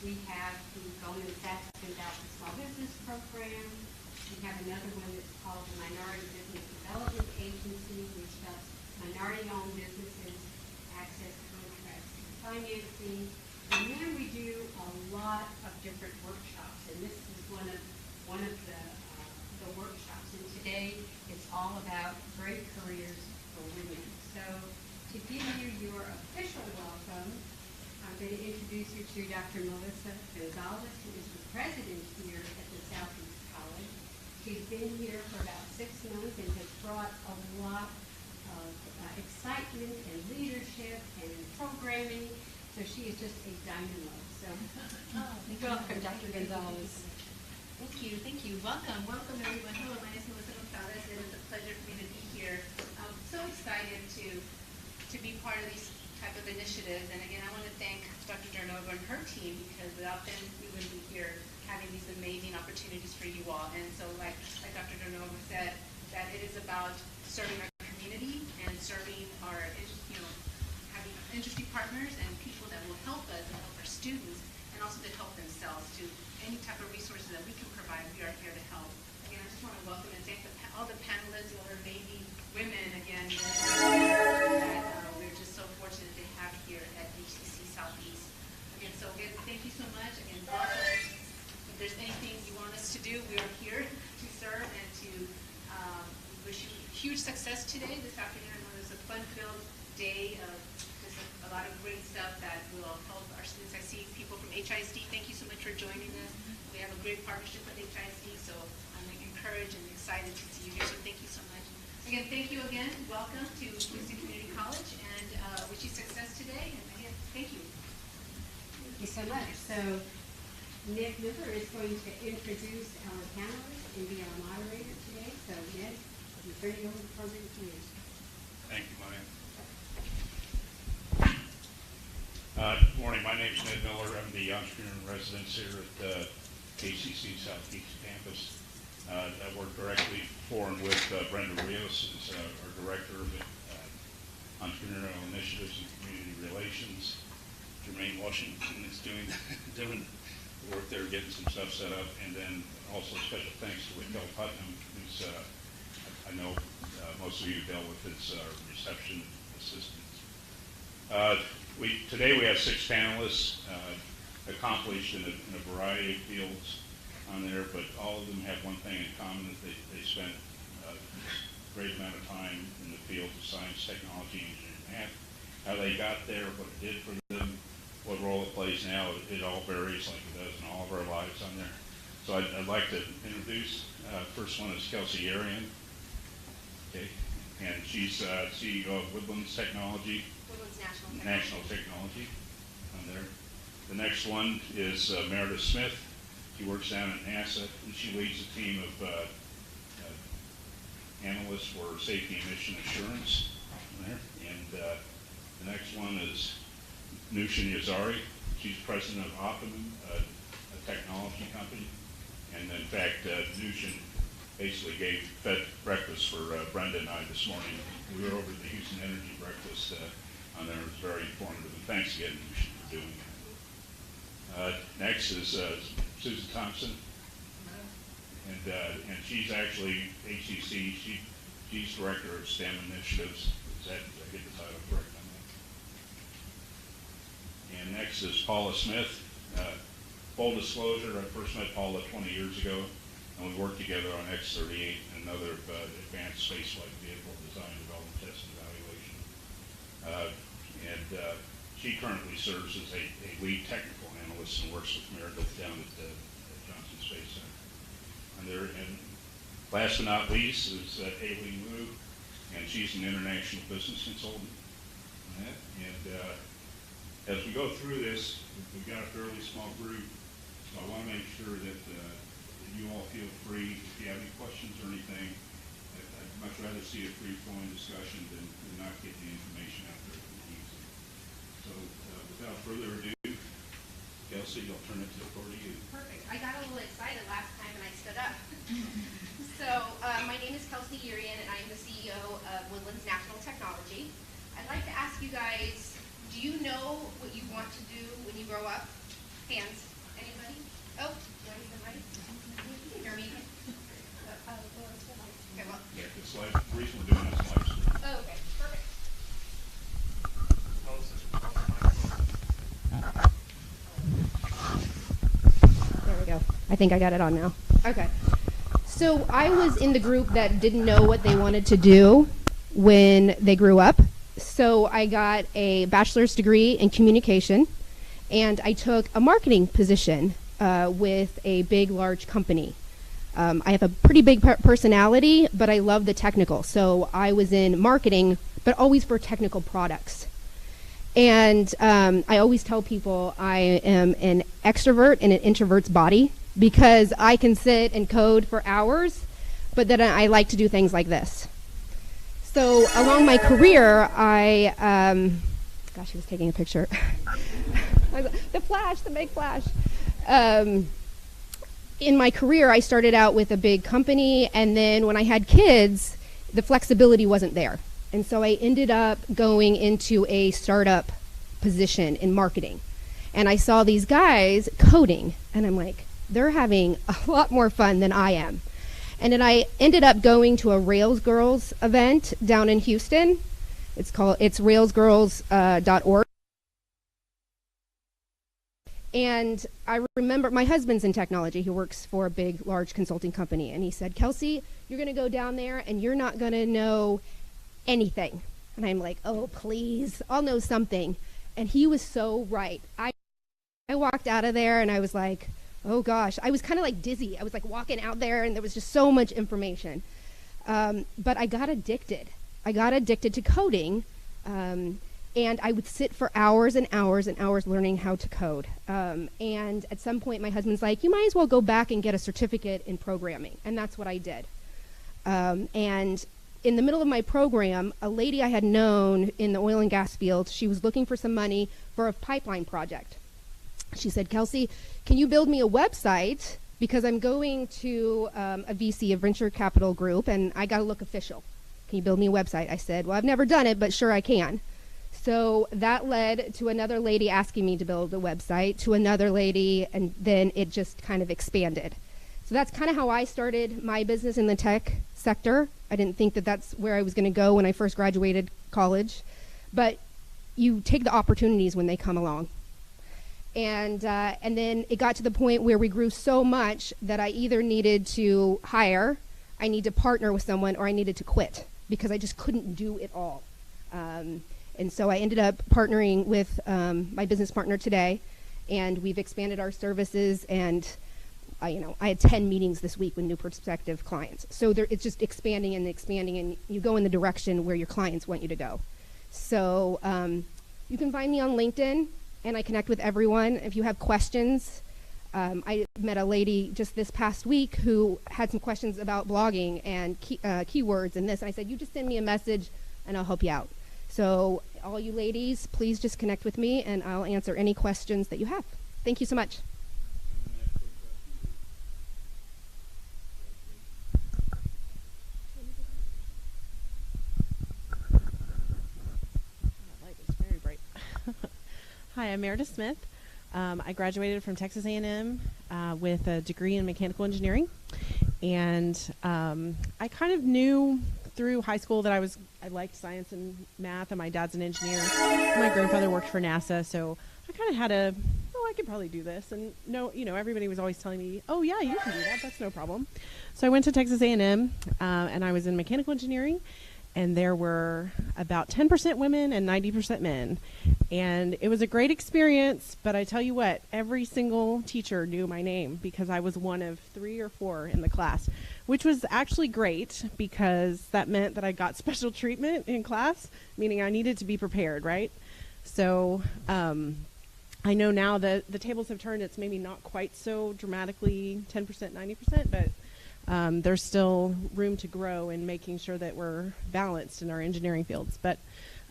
We have the Goldman Sachs Endowment Small Business Program. We have another one that's called the Minority Business Development Agency, which helps minority-owned businesses access contracts and financing. And then we do a lot of different workshops, and this is one of the workshops. And today it's all about great careers for women. So to give you your official welcome, I'm going to introduce you to Dr. Melissa Gonzalez, who is the president here at the Southeast College. She's been here for about 6 months and has brought a lot of excitement and leadership and programming. So she is just a dynamo. So welcome, Dr. Gonzalez. Thank you. Welcome everyone. Hello, my name is Melissa Gonzalez. It is a pleasure for me to be here. I'm so excited to be part of these type of initiatives. And again, I want to thank Dr. Durnova and her team, because without them, we wouldn't be here having these amazing opportunities for you all. And so like Dr. Durnova said, that it is about serving our community and serving our, having industry partners and people that will help us and help our students, and also to help themselves. To any type of resources that we can provide, we are here to help. Again, I just want to welcome and thank all the panelists, all our amazing women, again, that we're just so fortunate to have here at HCC Southeast. Again, thank you so much. Again, welcome. If there's anything you want us to do, we are here to serve and to wish you huge success today, this afternoon. I know there's a fun-filled day of just a lot of great stuff that will help our students. I see people from HISD. Thank you so much for joining us. We have a great partnership with HISD, so I'm encouraged and excited to see you here. So thank you so much. Again, thank you again. Welcome to Houston Community College, and wish you success today. And again, thank you. Thank you so much. So Nick Miller is going to introduce our panelists and be our moderator today. So Nick, I'm turning over the program to you. Thank you, Maya. Good morning. My name is Ned Miller. I'm the entrepreneur in residence here at HCC Southeast Campus. I work directly for and with Brenda Rios, who's our Director of Entrepreneurial Initiatives and Community Relations. Jermaine Washington is doing the work there, getting some stuff set up. And then also special thanks to Raquel Putnam, who's I know most of you dealt with his reception assistants. Today we have 6 panelists accomplished in a variety of fields on there, but all of them have one thing in common, that they spent a great amount of time in the field of science, technology, engineering, math. How they got there, what it did for them, what role it plays now, it all varies like it does in all of our lives on there. So I'd like to introduce, first one is Kelsey Arian. Okay, and she's CEO of Woodlands Technology. Woodlands National Technology on there. The next one is Meredith Smith. She works down at NASA, and she leads a team of analysts for safety and mission assurance on there. And the next one is Nushin Yazari. She's president of Optimum, a technology company. And in fact, Nushin basically fed breakfast for Brenda and I this morning. We were over at the Houston Energy Breakfast on there. It was very informative. And thanks again, Nushin, for doing that. Next is Susan Thompson. And she's actually HCC. She's director of STEM initiatives. Did I get the title correct on that? And next is Paula Smith. Full disclosure, I first met Paula 20 years ago, and we worked together on X-38 and another advanced spaceflight vehicle design, development, test, and evaluation. She currently serves as a lead technical analyst and works with Meredith down at Johnson Space Center. And last but not least is Aileen Wu, and she's an international business consultant. And as we go through this, we've got a fairly small group, so I want to make sure that you all feel free. If you have any questions or anything, I'd much rather see a free-flowing discussion than not get the information out there easy. So without further ado, Kelsey, I'll turn it over to you. Perfect. I got a little excited last time and I stood up. So my name is Kelsey Arian, and I'm the CEO of Woodlands National Technology. I'd like to ask you guys, do you know what you want to do when you grow up? Hands. I think I got it on now. Okay. So I was in the group that didn't know what they wanted to do when they grew up. So I got a bachelor's degree in communication, and I took a marketing position with a big, large company. I have a pretty big personality, but I love the technical. So I was in marketing, but always for technical products. And I always tell people I am an extrovert in an introvert's body, because I can sit and code for hours, but then I like to do things like this. So along my career, gosh, he was taking a picture. The flash, the big flash. In my career, I started out with a big company, and then when I had kids, the flexibility wasn't there. And so I ended up going into a startup position in marketing. And I saw these guys coding, and I'm like, they're having a lot more fun than I am. And then I ended up going to a Rails Girls event down in Houston. It's railsgirls.org. And I remember my husband's in technology. He works for a big, large consulting company. And he said, Kelsey, you're going to go down there and you're not going to know anything. And I'm like, oh, please, I'll know something. And he was so right. I walked out of there and I was like, oh gosh, I was kind of like dizzy. I was like walking out there and there was just so much information. But I got addicted. I got addicted to coding. And I would sit for hours and hours and hours learning how to code. And at some point, my husband's like, you might as well go back and get a certificate in programming. And that's what I did. And in the middle of my program, a lady I had known in the oil and gas field, she was looking for some money for a pipeline project. She said, Kelsey, can you build me a website? Because I'm going to a VC, a venture capital group, and I got to look official. Can you build me a website? I said, well, I've never done it, but sure I can. So that led to another lady asking me to build a website, to another lady, and then it just kind of expanded. So that's kind of how I started my business in the tech sector. I didn't think that that's where I was going to go when I first graduated college. But you take the opportunities when they come along. And then it got to the point where we grew so much that I either needed to hire, I need to partner with someone, or I needed to quit because I just couldn't do it all. And so I ended up partnering with my business partner today, and we've expanded our services. And I had 10 meetings this week with new prospective clients. So it's just expanding and expanding, and you go in the direction where your clients want you to go. So you can find me on LinkedIn, and I connect with everyone. If you have questions, I met a lady just this past week who had some questions about blogging and keywords and this. And I said, you just send me a message, and I'll help you out. So all you ladies, please just connect with me, and I'll answer any questions that you have. Thank you so much. That light is very bright. Hi, I'm Meredith Smith. I graduated from Texas A&M with a degree in mechanical engineering, and I kind of knew through high school that I liked science and math, and my dad's an engineer. My grandfather worked for NASA, so I kind of had I could probably do this. And everybody was always telling me, oh yeah, you can do that, that's no problem. So I went to Texas A&M, and I was in mechanical engineering, and there were about 10% women and 90% men. And it was a great experience, but I tell you what, every single teacher knew my name because I was one of 3 or 4 in the class, which was actually great because that meant that I got special treatment in class, meaning I needed to be prepared, right? So I know now that the tables have turned. It's maybe not quite so dramatically 10%, 90%, but there's still room to grow in making sure that we're balanced in our engineering fields. But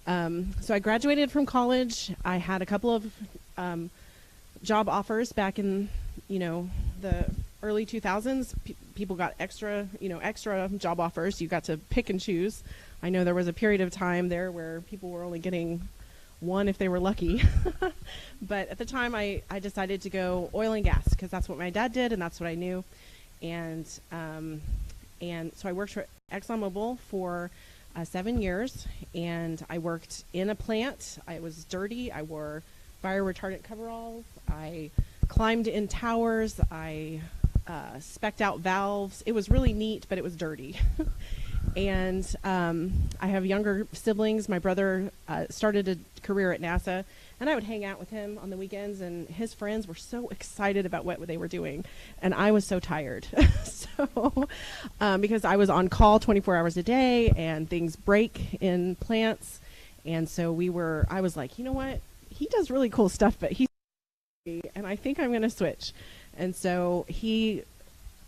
so I graduated from college. I had a couple of job offers back in, the early 2000s. People got extra job offers. You got to pick and choose. I know there was a period of time there where people were only getting one if they were lucky. But at the time, I decided to go oil and gas because that's what my dad did and that's what I knew. And so I worked for ExxonMobil for 7 years, and I worked in a plant. I was dirty. I wore fire retardant coveralls. I climbed in towers. I spec'd out valves. It was really neat, but it was dirty. And I have younger siblings. My brother started a career at NASA, and I would hang out with him on the weekends, and his friends were so excited about what they were doing, and I was so tired. So because I was on call 24 hours a day, and things break in plants, and so I was like, you know what? He does really cool stuff, but and I think I'm going to switch. And so he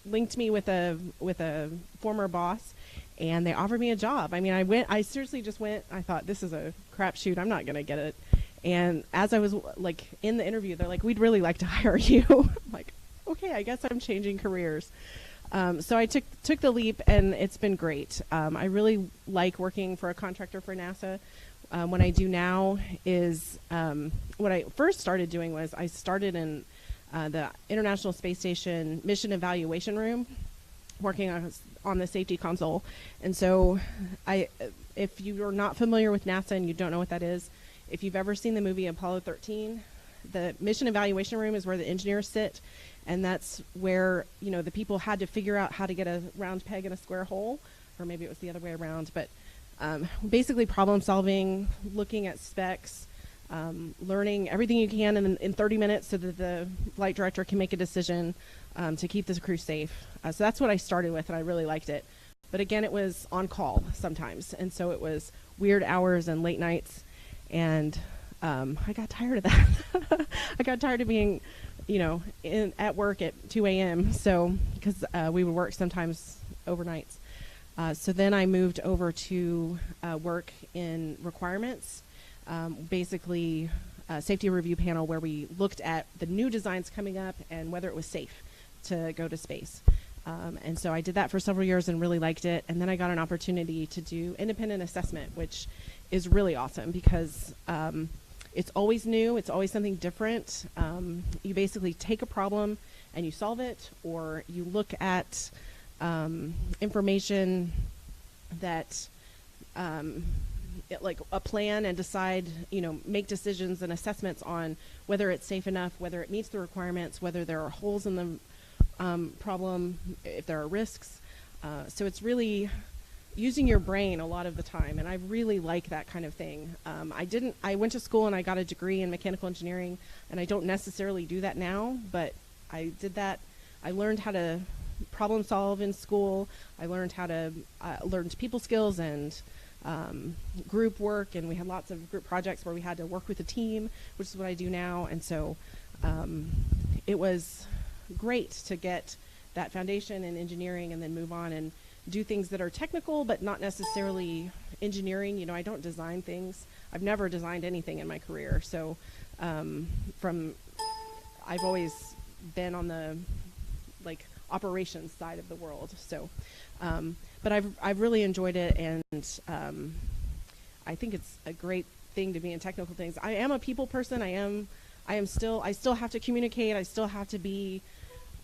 linked me with a former boss, and they offered me a job. I mean, I seriously just went. I thought, this is a crapshoot. I'm not going to get it. And as I was like in the interview, they're like, we'd really like to hire you. I'm like, okay, I guess I'm changing careers. So I took the leap, and it's been great. I really like working for a contractor for NASA. What I do now is, what I first started doing was I started in the International Space Station Mission Evaluation Room, working on the safety console. And so if you're not familiar with NASA and you don't know what that is, if you've ever seen the movie Apollo 13, the Mission Evaluation Room is where the engineers sit, and that's where, the people had to figure out how to get a round peg in a square hole, or maybe it was the other way around, but basically problem solving, looking at specs, learning everything you can in 30 minutes so that the flight director can make a decision to keep the crew safe. So that's what I started with, and I really liked it. But again, it was on call sometimes, and so it was weird hours and late nights, and I got tired of that. I got tired of being, at work at 2 a.m. So because we would work sometimes overnights. So then I moved over to work in requirements, basically a safety review panel where we looked at the new designs coming up and whether it was safe to go to space. And so I did that for several years and really liked it. And then I got an opportunity to do independent assessment, which is really awesome because it's always new. It's always something different. You basically take a problem and you solve it, or you look at information that like a plan and decide, make decisions and assessments on whether it's safe enough, whether it meets the requirements, whether there are holes in the problem, if there are risks. So it's really using your brain a lot of the time, and I really like that kind of thing. I went to school and I got a degree in mechanical engineering, and I don't necessarily do that now, but I did that. I learned how to problem solve in school. I learned how to learn people skills and group work, and we had lots of group projects where we had to work with a team, which is what I do now. And so it was great to get that foundation in engineering and then move on and do things that are technical but not necessarily engineering. I don't design things. I've never designed anything in my career. So I've always been on the operations side of the world. So but I've really enjoyed it, and I think it's a great thing to be in technical things. I am a people person. I still have to communicate. I still have to be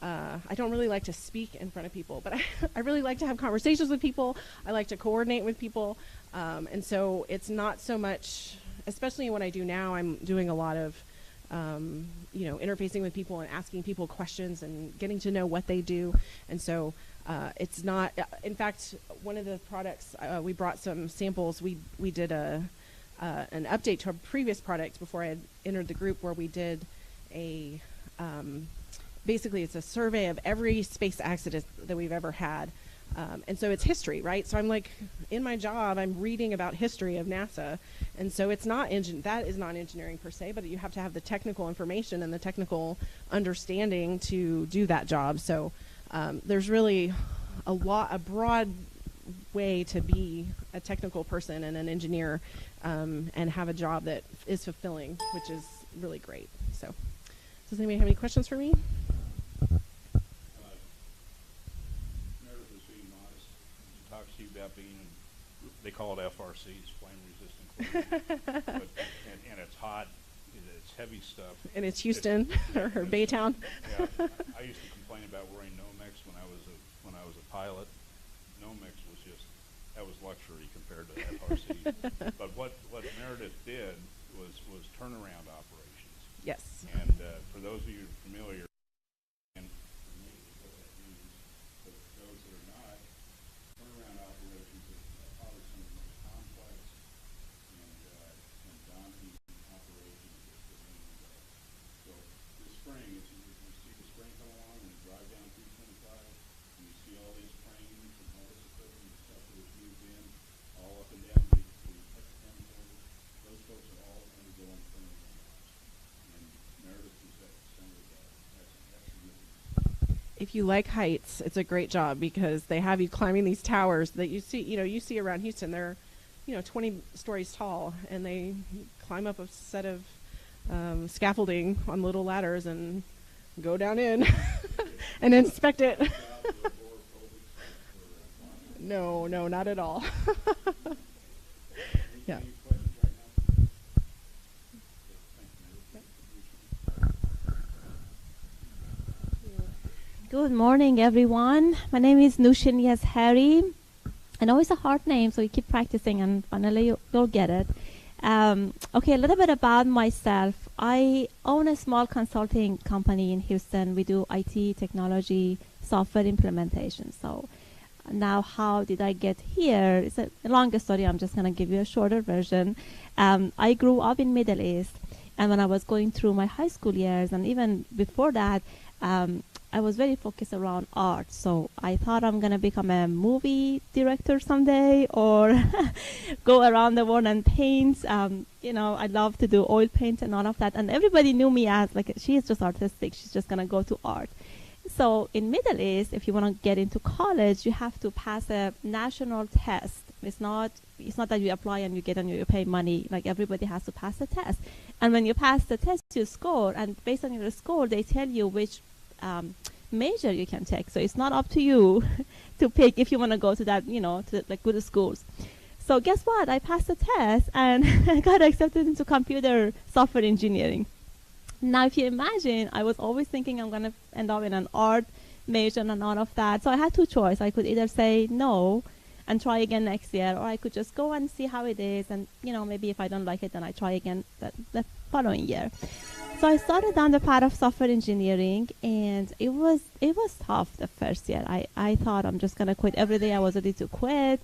I don't really like to speak in front of people, but I really like to have conversations with people. I like to coordinate with people. And so it's not so much, especially in what I do now, I'm doing a lot of interfacing with people and asking people questions and getting to know what they do. And so it's not, in fact, one of the products, we brought some samples. We did an update to a previous product before I had entered the group, where we did basically it's a survey of every space accident that we've ever had. And so it's history, right? So I'm in my job, I'm reading about history of NASA. And so it's not that is not engineering per se, but you have to have the technical information and the technical understanding to do that job. So there's really a broad way to be a technical person and an engineer, and have a job that is fulfilling, which is really great. So does anybody have any questions for me? Meredith is being modest. She talks to you about being, they call it FRCs, flame resistant clothing. and it's hot, it's heavy stuff. And it's Houston or Baytown. Yeah, I used to complain about wearing Nomex when I was a pilot. Nomex that was luxury compared to FRCs. But what Meredith did was turnaround operations. Yes. And for those of you familiar, and if you like heights, it's a great job because they have you climbing these towers that you see around Houston. They're, 20 stories tall, and they climb up a set of scaffolding on little ladders and go down in and inspect it. No, not at all. Yeah. Good morning, everyone. My name is Nushin Harry. I know it's a hard name, so you keep practicing, and finally you'll get it. Okay, a little bit about myself. I own a small consulting company in Houston. We do IT, technology, software implementation. So now how did I get here? It's a longer story. I'm just going to give you a shorter version. I grew up in Middle East, and when I was going through my high school years, and even before that, I was very focused around art. So I thought I'm going to become a movie director someday or go around the world and paint. I love to do oil paint and all of that. And everybody knew me as like, she is just artistic. She's just going to go to art. So in Middle East, if you want to get into college, you have to pass a national test. It's not that you apply and you get and you pay money. Like, everybody has to pass the test. And when you pass the test, you score. And based on your score, they tell you which major you can take. So it's not up to you to pick if you want to go to that, to like good schools. So guess what? I passed the test and I got accepted into computer software engineering. Now, if you imagine, I was always thinking I'm going to end up in an art major and all of that. So I had two choices. I could either say no and try again next year, or I could just go and see how it is. And, maybe if I don't like it, then I try again the following year. So I started down the path of software engineering, and it was tough the first year. I thought I'm just going to quit every day. I was ready to quit.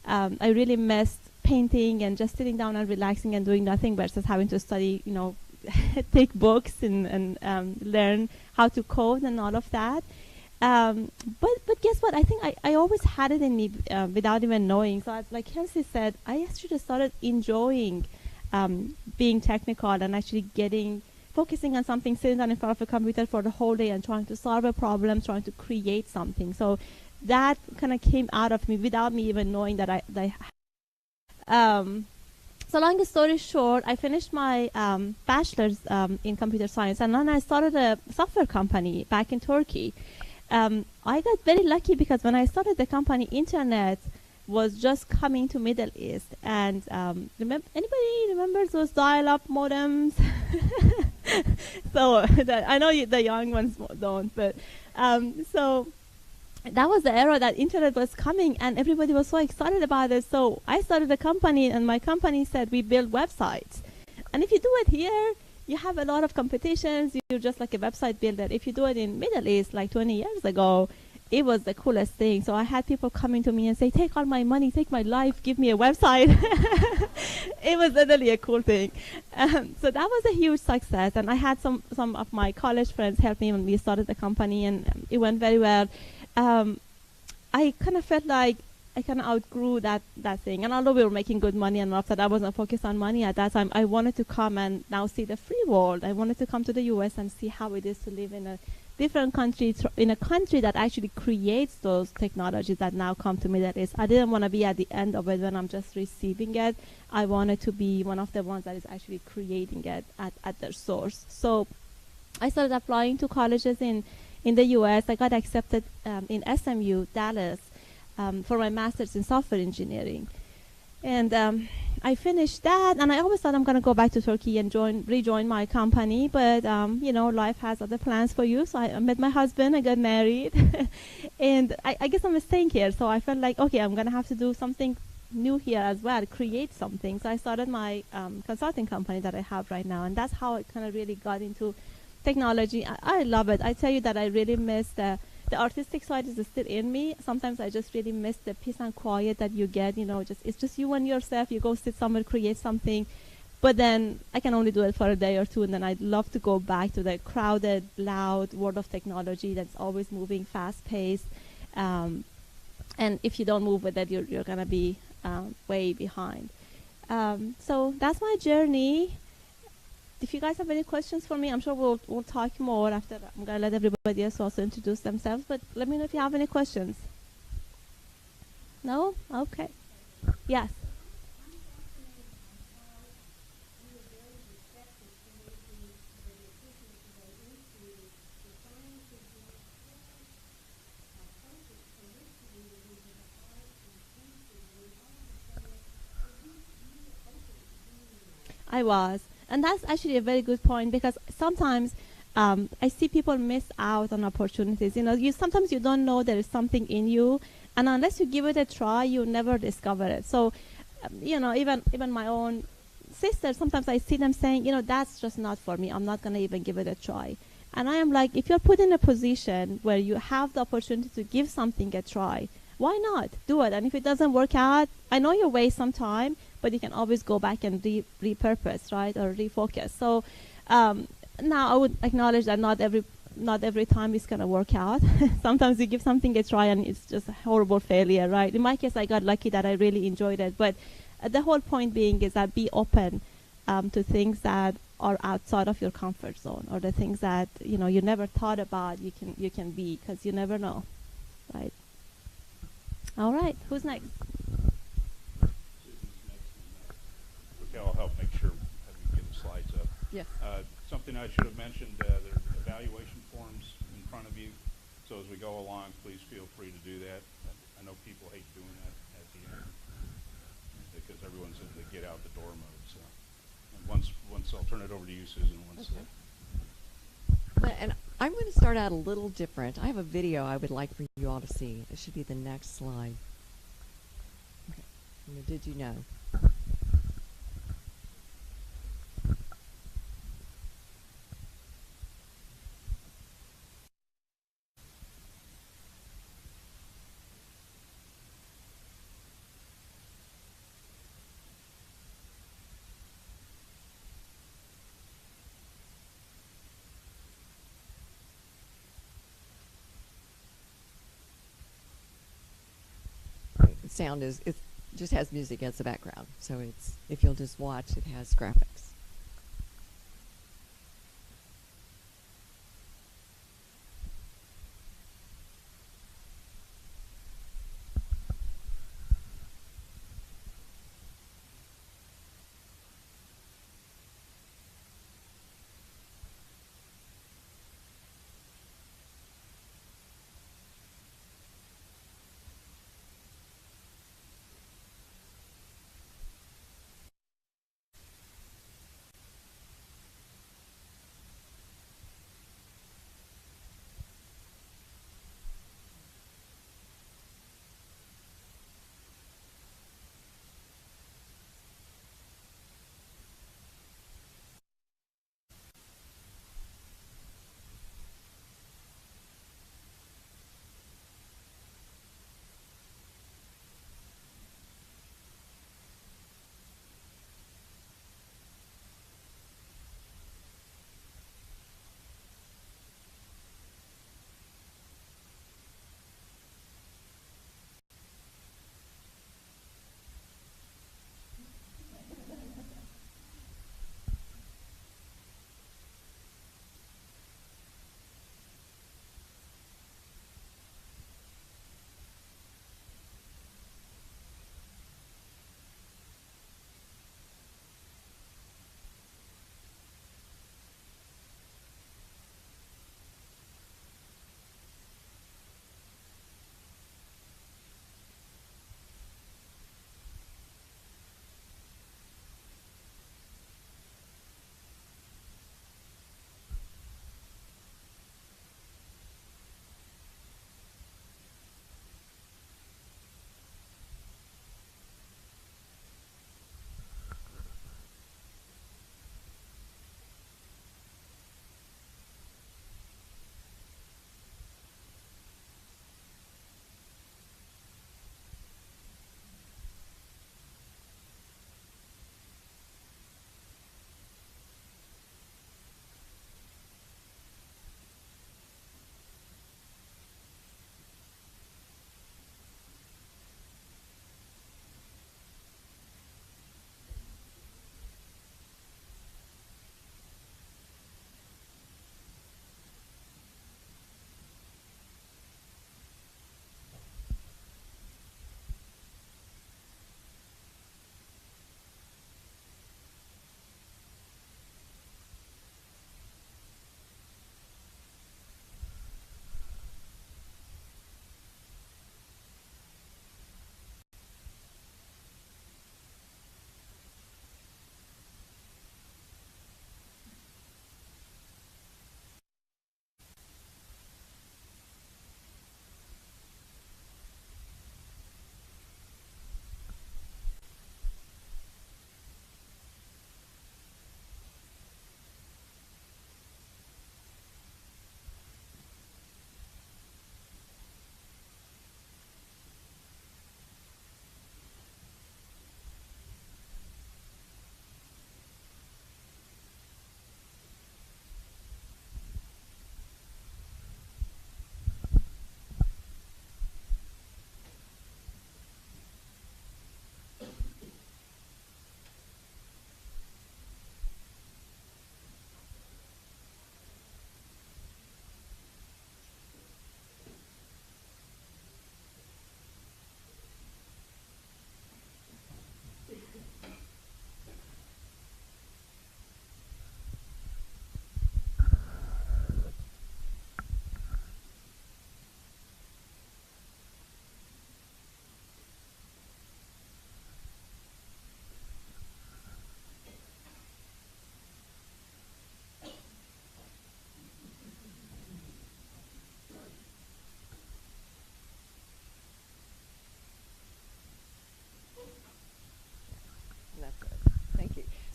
I really missed painting and just sitting down and relaxing and doing nothing versus having to study, take books and learn how to code and all of that. But guess what? I think I always had it in me without even knowing. So like Kelsey said, I actually started enjoying being technical and actually focusing on something, sitting down in front of a computer for the whole day and trying to solve a problem, trying to create something. So that kind of came out of me without me even knowing that so long story short, I finished my bachelor's in computer science, and then I started a software company back in Turkey. I got very lucky because when I started the company, internet was just coming to Middle East. And anybody remembers those dial-up modems? So I know the young ones don't, but so that was the era that internet was coming, and everybody was so excited about it. So I started a company, and my company said we build websites. And if you do it here, you have a lot of competitions. You're just like a website builder. If you do it in Middle East, like 20 years ago, it was the coolest thing. So I had people coming to me and say, take all my money, take my life, give me a website. It was literally a cool thing. So that was a huge success. And I had some of my college friends help me when we started the company, and it went very well. I kind of felt like I kind of outgrew that thing. And although we were making good money and all of that, I wasn't focused on money at that time. I wanted to come and now see the free world. I wanted to come to the U.S. and see how it is to live in a different country, in a country that actually creates those technologies that now come to Middle East. I didn't want to be at the end of it when I'm just receiving it. I wanted to be one of the ones that is actually creating it at their source. So I started applying to colleges in the U.S. I got accepted in SMU, Dallas, for my master's in software engineering. And I finished that, and I always thought I'm going to go back to Turkey and rejoin my company, but life has other plans for you. So I met my husband, I got married, and I guess I'm staying here. So I felt like, okay, I'm going to have to do something new here as well, create something. So I started my consulting company that I have right now, and that's how I kind of really got into technology. I love it. I tell you that I really miss the artistic side is still in me. Sometimes I just really miss the peace and quiet that you get, it's just you and yourself. You go sit somewhere, create something, but then I can only do it for a day or two, and then I'd love to go back to the crowded, loud world of technology that's always moving, fast-paced. And if you don't move with it, you're going to be way behind. So that's my journey. if you guys have any questions for me, I'm sure we'll talk more after. I'm gonna let everybody else also introduce themselves, but let me know if you have any questions. No? Okay. Yes. I was. And that's actually a very good point, because sometimes I see people miss out on opportunities. You know, sometimes you don't know there is something in you, and unless you give it a try, you never discover it. So, you know, even my own sisters, sometimes I see them saying, you know, that's just not for me. I'm not going to even give it a try. And I am like, if you're put in a position where you have the opportunity to give something a try, why not do it? And if it doesn't work out, I know you waste some time, but you can always go back and repurpose, right, or refocus. So now I would acknowledge that not every time it's going to work out. Sometimes you give something a try and it's just a horrible failure, right? In my case, I got lucky that I really enjoyed it. But the whole point being is that be open to things that are outside of your comfort zone, or the things that, you know, you never thought about you can be, because you never know, right? All right, who's next? Okay, I'll help make sure we get the slides up. Yes. Something I should have mentioned, there's evaluation forms in front of you. So as we go along, please feel free to do that. I know people hate doing that at the end because everyone's in the get out the door mode. So and once I'll turn it over to you, Susan. And I'm going to start out a little different. I have a video I would like for you all to see. It should be the next slide. Okay. Did you know? Sound is, it just has music as the background, so it's, if you'll just watch, it has graphics.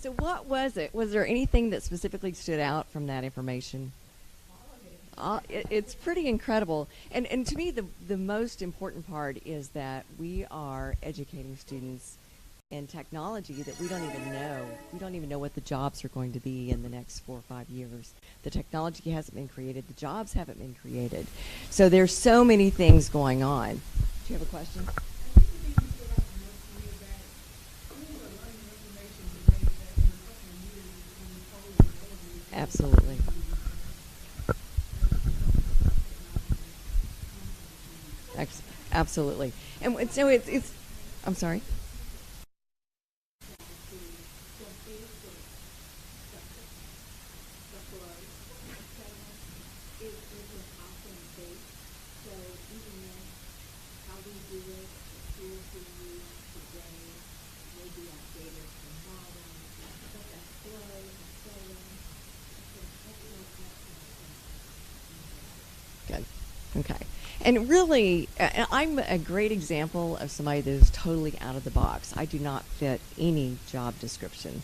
So what was it? Was there anything that specifically stood out from that information? It's pretty incredible. And to me, the most important part is that we are educating students in technology that we don't even know. We don't even know what the jobs are going to be in the next 4 or 5 years. The technology hasn't been created. The jobs haven't been created. So there's so many things going on. Do you have a question? Absolutely. Absolutely. And so it's I'm sorry. Good. Okay. And really, I'm a great example of somebody that is totally out of the box. I do not fit any job description.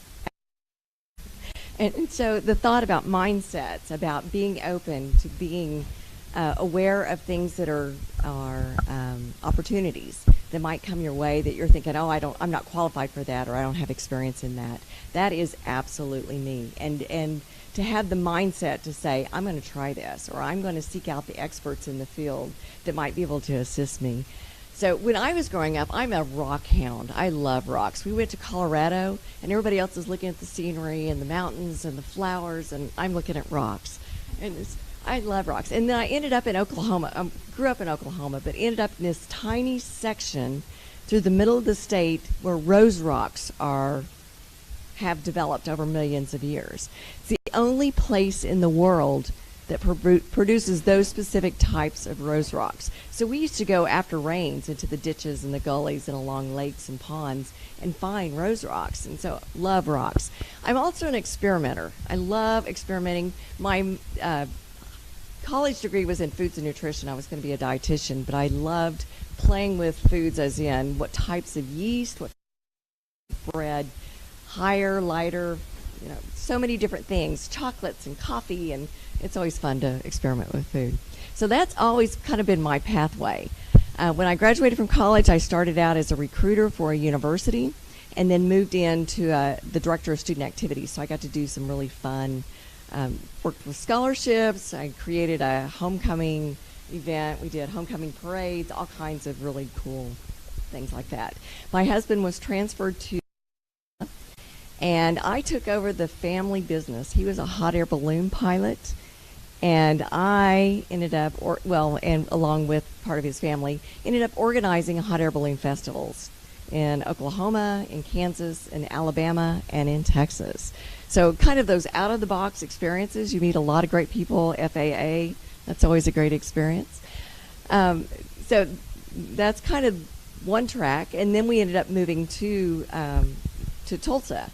And so the thought about mindsets, about being open to being aware of things that are opportunities that might come your way that you're thinking, oh, I'm not qualified for that, or I don't have experience in that. That is absolutely me. And to have the mindset to say, I'm going to try this, or I'm going to seek out the experts in the field that might be able to assist me. So when I was growing up, I'm a rock hound. I love rocks. We went to Colorado, and everybody else is looking at the scenery and the mountains and the flowers, and I'm looking at rocks. And I love rocks. And then I ended up in Oklahoma. Grew up in Oklahoma, but ended up in this tiny section through the middle of the state where rose rocks have developed over millions of years. It's the only place in the world that produces those specific types of rose rocks. So we used to go after rains into the ditches and the gullies and along lakes and ponds and find rose rocks. And so love rocks. I'm also an experimenter. I love experimenting. My college degree was in foods and nutrition. I was going to be a dietitian, but I loved playing with foods, as in what types of yeast, what bread, higher, lighter, so many different things, chocolates and coffee, and it's always fun to experiment with food. So that's always kind of been my pathway. When I graduated from college, I started out as a recruiter for a university and then moved into the director of student activities. So I got to do some really fun, worked with scholarships. I created a homecoming event. We did homecoming parades, all kinds of really cool things like that. My husband was transferred to and I took over the family business. He was a hot air balloon pilot, and I ended up, and along with part of his family, ended up organizing hot air balloon festivals in Oklahoma, in Kansas, in Alabama, and in Texas. So kind of those out-of-the-box experiences. You meet a lot of great people, FAA, that's always a great experience. So that's kind of one track, and then we ended up moving to Tulsa.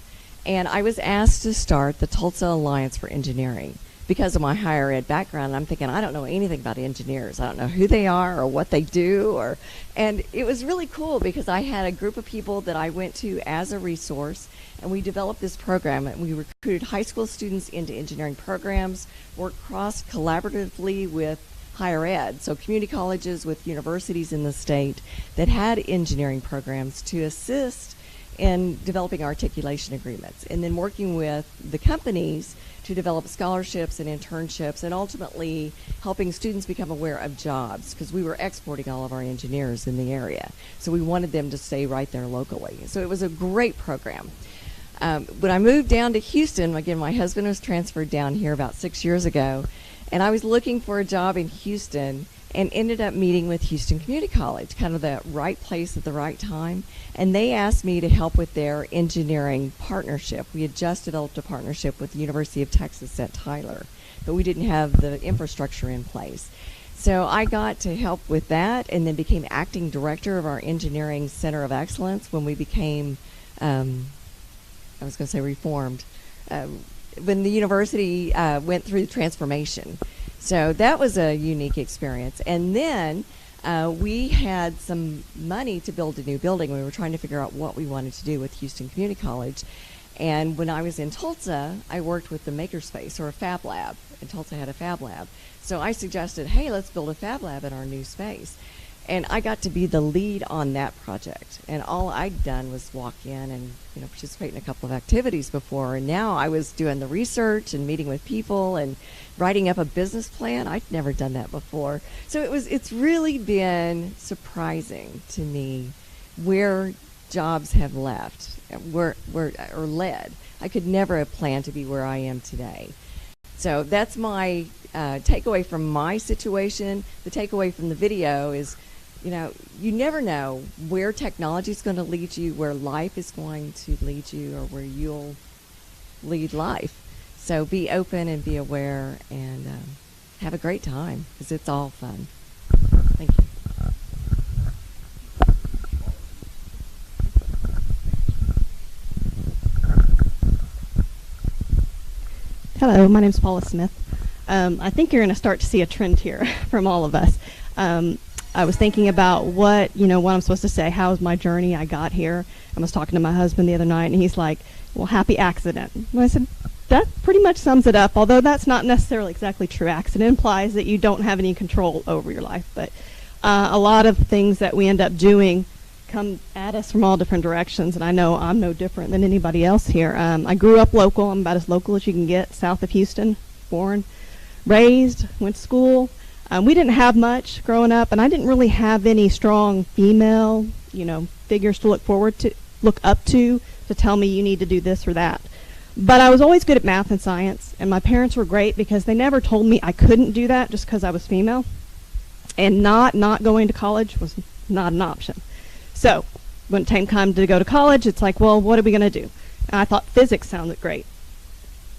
And I was asked to start the Tulsa Alliance for Engineering because of my higher ed background. I'm thinking, I don't know anything about engineers. I don't know who they are or what they do. And it was really cool because I had a group of people that I went to as a resource, and we developed this program. And we recruited high school students into engineering programs, worked cross-collaboratively with higher ed, so community colleges with universities in the state that had engineering programs to assist in developing articulation agreements, and then working with the companies to develop scholarships and internships, and ultimately helping students become aware of jobs, because we were exporting all of our engineers in the area. So we wanted them to stay right there locally. So it was a great program. When I moved down to Houston, again, my husband was transferred down here about 6 years ago, and I was looking for a job in Houston and ended up meeting with Houston Community College, kind of the right place at the right time. And they asked me to help with their engineering partnership. We had just developed a partnership with the University of Texas at Tyler, but we didn't have the infrastructure in place. So I got to help with that and then became acting director of our Engineering Center of Excellence when we became, reformed, when the university went through the transformation. So that was a unique experience. And then we had some money to build a new building. We were trying to figure out what we wanted to do with Houston Community College. And when I was in Tulsa, I worked with the Makerspace, or a Fab Lab, and Tulsa had a Fab Lab. So I suggested, hey, let's build a Fab Lab in our new space. And I got to be the lead on that project. And all I'd done was walk in and, participate in a couple of activities before. And now I was doing the research and meeting with people and writing up a business plan. I'd never done that before. So it's really been surprising to me where jobs have left, or led. I could never have planned to be where I am today. So that's my takeaway from my situation. The takeaway from the video is, you never know where technology is going to lead you, where life is going to lead you, or where you'll lead life. So be open and be aware and have a great time, because it's all fun. Thank you. Hello, my name is Paula Smith. I think you're going to start to see a trend here from all of us. I was thinking about what I'm supposed to say. How's my journey? I got here. I was talking to my husband the other night, and he's like, well, happy accident. And I said, that pretty much sums it up, although that's not necessarily exactly true. Accident implies that you don't have any control over your life, but a lot of things that we end up doing come at us from all different directions, and I know I'm no different than anybody else here. I grew up local. I'm about as local as you can get, south of Houston, born, raised, went to school. We didn't have much growing up, and I didn't really have any strong female, figures to look up to tell me you need to do this or that. But I was always good at math and science, and my parents were great because they never told me I couldn't do that just because I was female. And not going to college was not an option. So when it came time to go to college, it's like, well, what are we going to do? And I thought physics sounded great.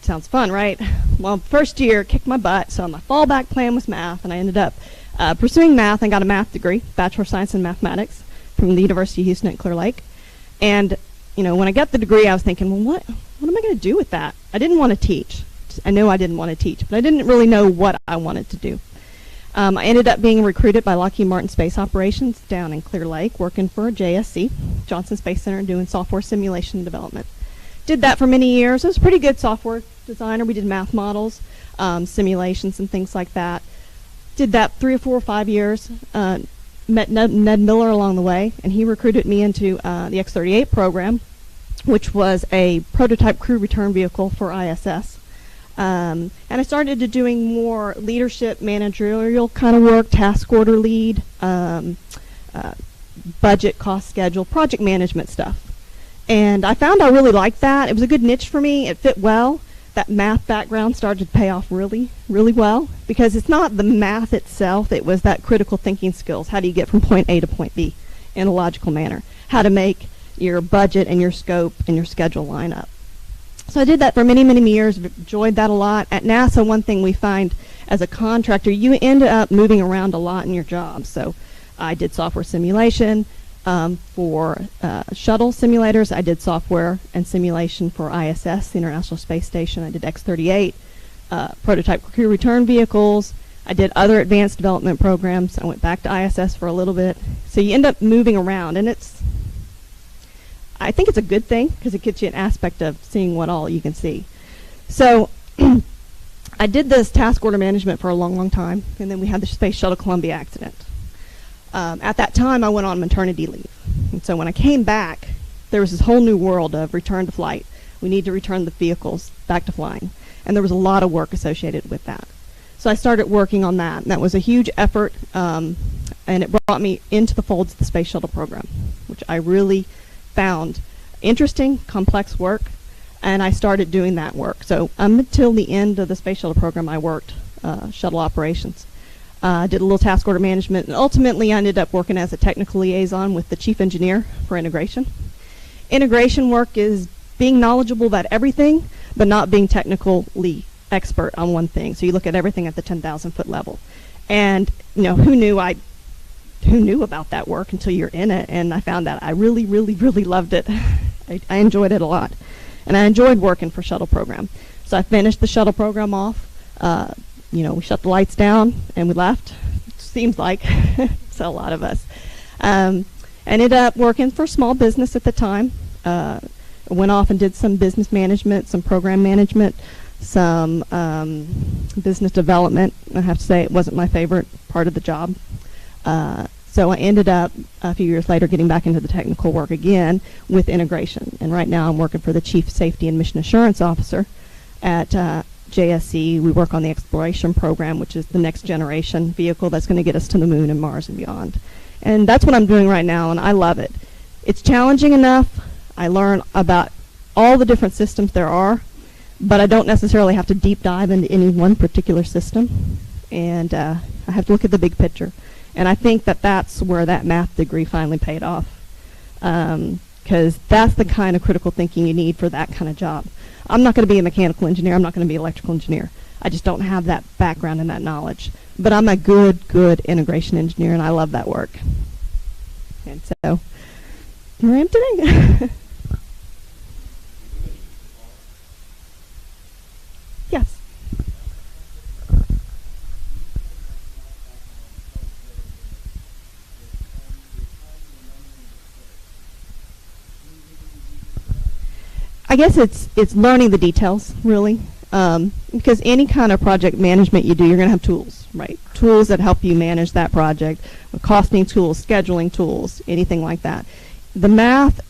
Sounds fun, right? Well, first year, kicked my butt, so my fallback plan was math, and I ended up pursuing math and got a math degree, Bachelor of Science in Mathematics, from the University of Houston at Clear Lake. And, when I got the degree, I was thinking, well, what am I going to do with that? I didn't want to teach. I knew I didn't want to teach, but I didn't really know what I wanted to do. I ended up being recruited by Lockheed Martin Space Operations down in Clear Lake, working for JSC, Johnson Space Center, doing software simulation development. Did that for many years. I was a pretty good software designer. We did math models, simulations, and things like that. Did that 3 or 4 or 5 years. Met Ned Miller along the way, and he recruited me into the X-38 program, which was a prototype crew return vehicle for ISS. And I started to doing more leadership, managerial kind of work, task order lead, budget, cost schedule, project management stuff. And I found I really liked that. It was a good niche for me. It fit well. That math background started to pay off really, really well, because it's not the math itself. It was that critical thinking skills. How do you get from point A to point B in a logical manner? How to make your budget and your scope and your schedule line up. So I did that for many, many years, enjoyed that a lot. At NASA, one thing we find as a contractor, you end up moving around a lot in your job. So I did software simulation for shuttle simulators. I did software and simulation for ISS, the International Space Station. I did X-38, prototype crew return vehicles. I did other advanced development programs. I went back to ISS for a little bit. So you end up moving around, and I think it's a good thing because it gets you an aspect of seeing what all you can see. So I did this task order management for a long, long time, and then we had the Space Shuttle Columbia accident. At that time, I went on maternity leave. And so when I came back, there was this whole new world of return to flight. We need to return the vehicles back to flying. And there was a lot of work associated with that. So I started working on that. And that was a huge effort, and it brought me into the folds of the Space Shuttle program, which I really found interesting, complex work, and I started doing that work. So until the end of the Space Shuttle program, I worked shuttle operations. Did a little task order management, and ultimately I ended up working as a technical liaison with the chief engineer for integration. Integration work is being knowledgeable about everything, but not being technically expert on one thing. So you look at everything at the 10,000-foot level. And who knew about that work until you're in it? And I found that I really, really, really loved it. I enjoyed it a lot. And I enjoyed working for shuttle program. So I finished the shuttle program off. We shut the lights down and we left. It seems like so a lot of us. Ended up working for a small business at the time. went off and did some business management, some program management, some business development. I have to say it wasn't my favorite part of the job. So I ended up a few years later getting back into the technical work again with integration. And right now I'm working for the Chief Safety and Mission Assurance Officer at JSC. We work on the exploration program, which is the next generation vehicle that's going to get us to the moon and Mars and beyond. And that's what I'm doing right now, and I love it. It's challenging enough. I learn about all the different systems there are, but I don't necessarily have to deep dive into any one particular system. And I have to look at the big picture. And I think that that's where that math degree finally paid off, because that's the kind of critical thinking you need for that kind of job. I'm not going to be a mechanical engineer. I'm not going to be an electrical engineer. I just don't have that background and that knowledge. But I'm a good integration engineer, and I love that work. And so here I am today. Yes. I guess it's learning the details, really, because any kind of project management you do, you're going to have tools, right? Tools that help you manage that project, costing tools, scheduling tools, anything like that. The math,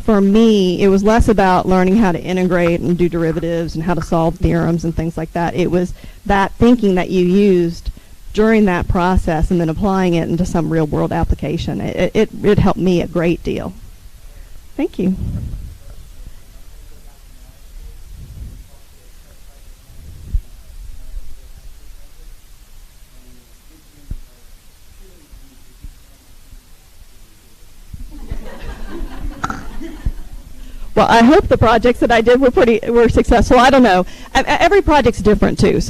for me, it was less about learning how to integrate and do derivatives and how to solve theorems and things like that. It was that thinking that you used during that process and then applying it into some real-world application. It helped me a great deal. Thank you. Well, I hope the projects that I did were successful. I don't know. Every project's different too.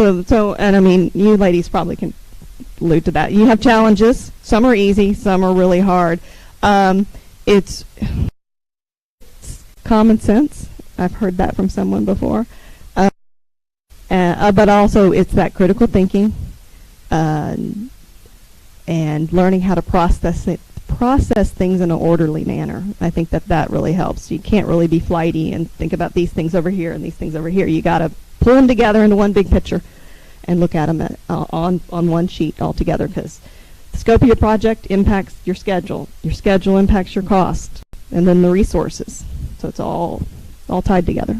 And I mean, you ladies probably can allude to that. You have challenges. Some are easy. Some are really hard. It's common sense. I've heard that from someone before. But also, it's that critical thinking and learning how to process things in an orderly manner. I think that really helps. You can't really be flighty and think about these things over here and these things over here. You got to pull them together into one big picture and look at them on one sheet altogether, because the scope of your project impacts your schedule. Your schedule impacts your cost, and then the resources. So it's all tied together.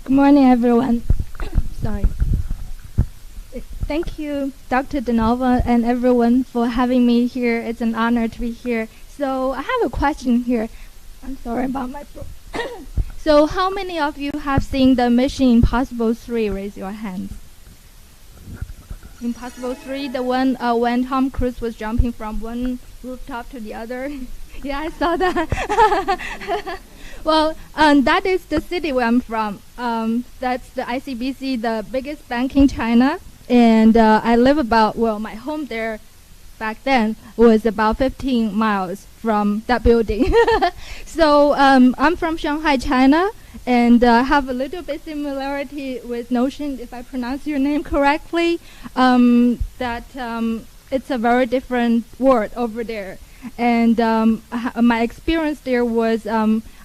Good morning, everyone. Sorry. Thank you, Dr. DeNova, and everyone for having me here. It's an honor to be here. So I have a question here. I'm sorry about my throat. So how many of you have seen the Mission Impossible 3? Raise your hands. Impossible 3, the one when Tom Cruise was jumping from one rooftop to the other. Yeah, I saw that. Well, that is the city where I'm from. That's the ICBC, the biggest bank in China. And I live my home there back then was about 15 miles from that building. So I'm from Shanghai, China, and have a little bit similarity with Notion, if I pronounce your name correctly, that it's a very different word over there. And my experience there was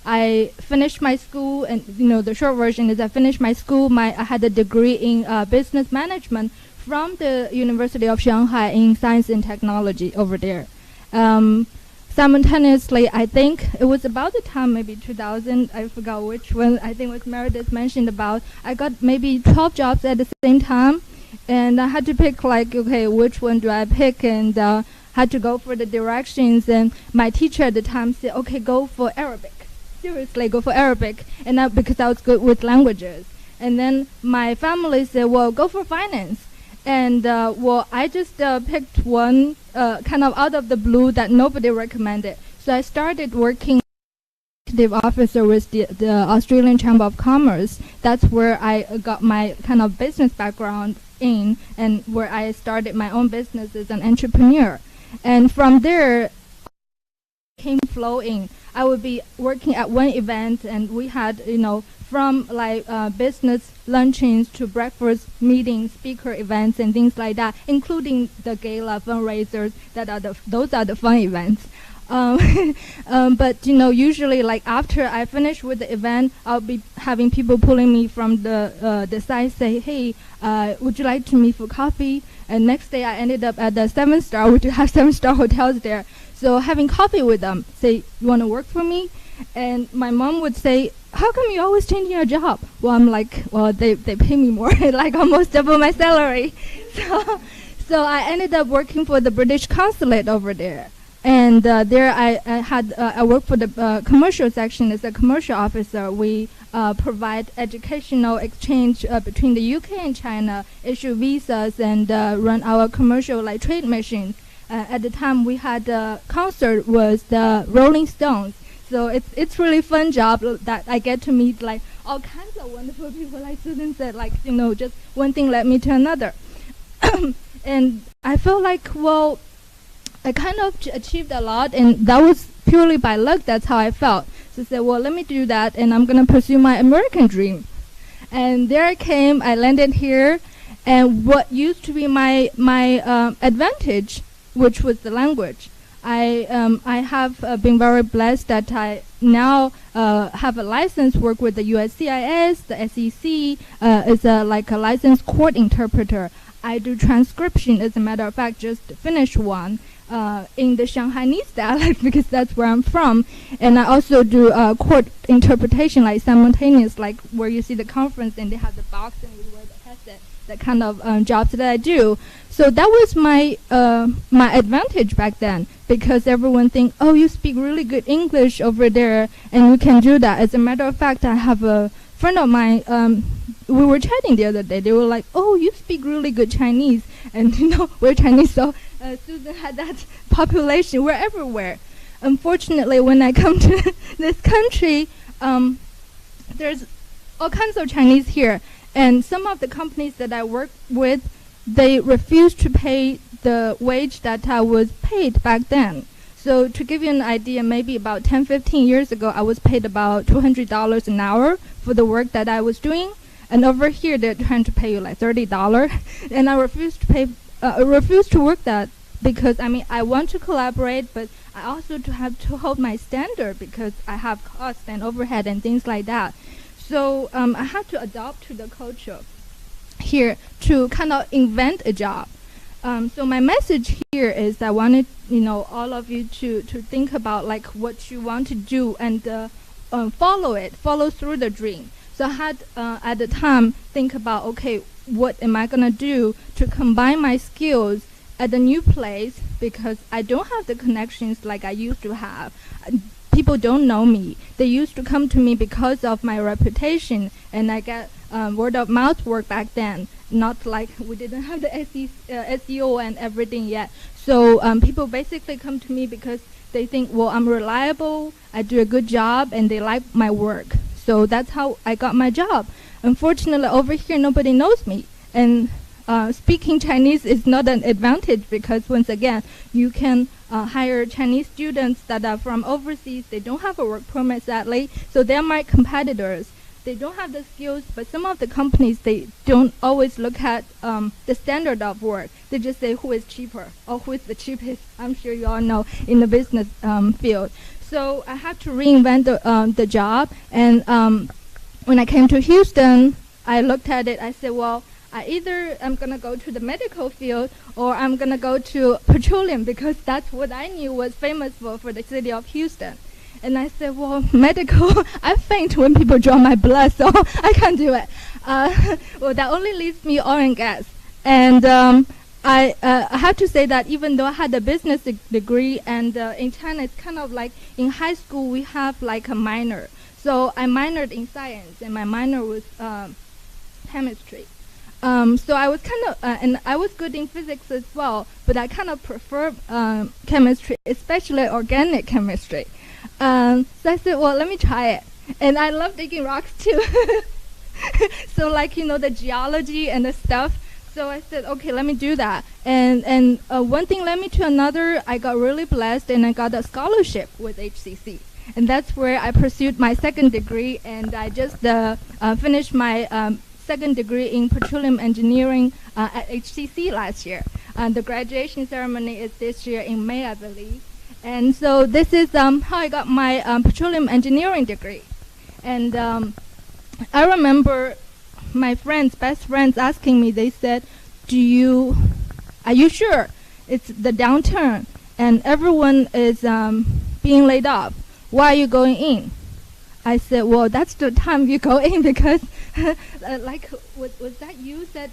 I finished my school, and the short version is I finished my school. I had a degree in business management from the University of Shanghai in science and technology over there. Simultaneously, I think it was about the time, maybe 2000, I forgot which one, I think what Meredith mentioned about, I got maybe 12 jobs at the same time, and I had to pick which one do I pick, and had to go for the directions, and my teacher at the time said, okay, go for Arabic. Seriously, go for Arabic, and because I was good with languages. And then my family said, well, go for finance. And I just picked one kind of out of the blue that nobody recommended. So I started working executive officer with the Australian Chamber of Commerce. That's where I got my kind of business background in, and where I started my own business as an entrepreneur. And from there, came flowing. I would be working at one event, and we had, from like business luncheons to breakfast meetings, speaker events, and things like that, including the gala fundraisers. Those are the fun events. But usually like after I finish with the event, I'll be having people pulling me from the side, say, hey, would you like to meet for coffee? And next day I ended up at the 7-star. We do have 7-star hotels there. So having coffee with them, say, you want to work for me? And my mom would say, how come you always changing your job? Well, I'm like, well, they pay me more, like almost double my salary. So I ended up working for the British consulate over there. And there I worked for the commercial section as a commercial officer. We provide educational exchange between the UK and China, issue visas, and run our commercial like trade missions. At the time, we had a concert was the Rolling Stones. So it's really fun job that I get to meet like all kinds of wonderful people. Like Susan said, like just one thing led me to another, and I felt like, well, I kind of achieved a lot, and that was purely by luck. That's how I felt. So I said, well, let me do that, and I'm gonna pursue my American dream. And there I came. I landed here, and what used to be my advantage, which was the language. I have been very blessed that I now have a license, work with the USCIS, the SEC, as a licensed court interpreter. I do transcription, as a matter of fact, just finished one in the Shanghainese dialect because that's where I'm from. And I also do court interpretation, like simultaneous, like where you see the conference and they have the box and you wear the headset, that kind of jobs that I do. So that was my my advantage back then, because everyone think, oh, you speak really good English over there, and you can do that. As a matter of fact, I have a friend of mine. We were chatting the other day. They were like, oh, you speak really good Chinese, and we're Chinese, so Susan had that population. We're everywhere. Unfortunately, when I come to this country, there's all kinds of Chinese here, and some of the companies that I work with, they refused to pay the wage that I was paid back then. So to give you an idea, maybe about 10-15 years ago, I was paid about $200 an hour for the work that I was doing. And over here, they're trying to pay you like $30. And I refused to work that because, I want to collaborate, but I also have to hold my standard because I have costs and overhead and things like that. So I had to adapt to the culture here to kind of invent a job. So my message here is I wanted, all of you to think about like what you want to do and follow through the dream. So I had at the time think about, okay, what am I gonna do to combine my skills at a new place, because I don't have the connections like I used to have. People don't know me. They used to come to me because of my reputation, and I get word of mouth work back then. Not like we didn't have the SEO and everything yet. So people basically come to me because they think, well, I'm reliable, I do a good job, and they like my work. So that's how I got my job. Unfortunately, over here, nobody knows me. And speaking Chinese is not an advantage because, once again, you can hire Chinese students that are from overseas. They don't have a work permit, sadly. So they're my competitors. They don't have the skills, but some of the companies, they don't always look at the standard of work. They just say who is cheaper or who is the cheapest. I'm sure you all know in the business field. So I had to reinvent the job. And when I came to Houston, I looked at it. I said, well, either I'm going to go to the medical field or I'm going to go to petroleum, because that's what I knew was famous for the city of Houston. And I said, well, medical, I faint when people draw my blood, so I can't do it. Well, that only leaves me oil and gas. And I have to say that even though I had a business degree, and in China it's kind of like in high school we have like a minor. So I minored in science, and my minor was chemistry. So I was kind of, and I was good in physics as well, but I kind of prefer chemistry, especially organic chemistry. So I said, well, let me try it. And I love digging rocks too. So like, the geology and the stuff. So I said, okay, let me do that. And one thing led me to another. I got really blessed and I got a scholarship with HCC. And that's where I pursued my second degree. And I just finished my second degree in petroleum engineering at HCC last year. The graduation ceremony is this year in May, I believe. And so this is how I got my petroleum engineering degree. And I remember my best friends asking me, they said, are you sure? It's the downturn and everyone is being laid off. Why are you going in? I said, well, that's the time you go in because was that you said,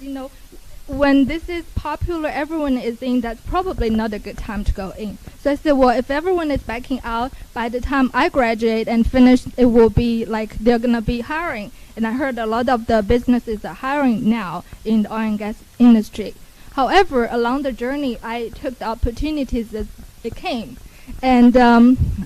when this is popular, everyone is in, that's probably not a good time to go in. So I said, well, if everyone is backing out, by the time I graduate and finish, it will be like they're going to be hiring. And I heard a lot of the businesses are hiring now in the oil and gas industry. However, along the journey, I took the opportunities as it came. And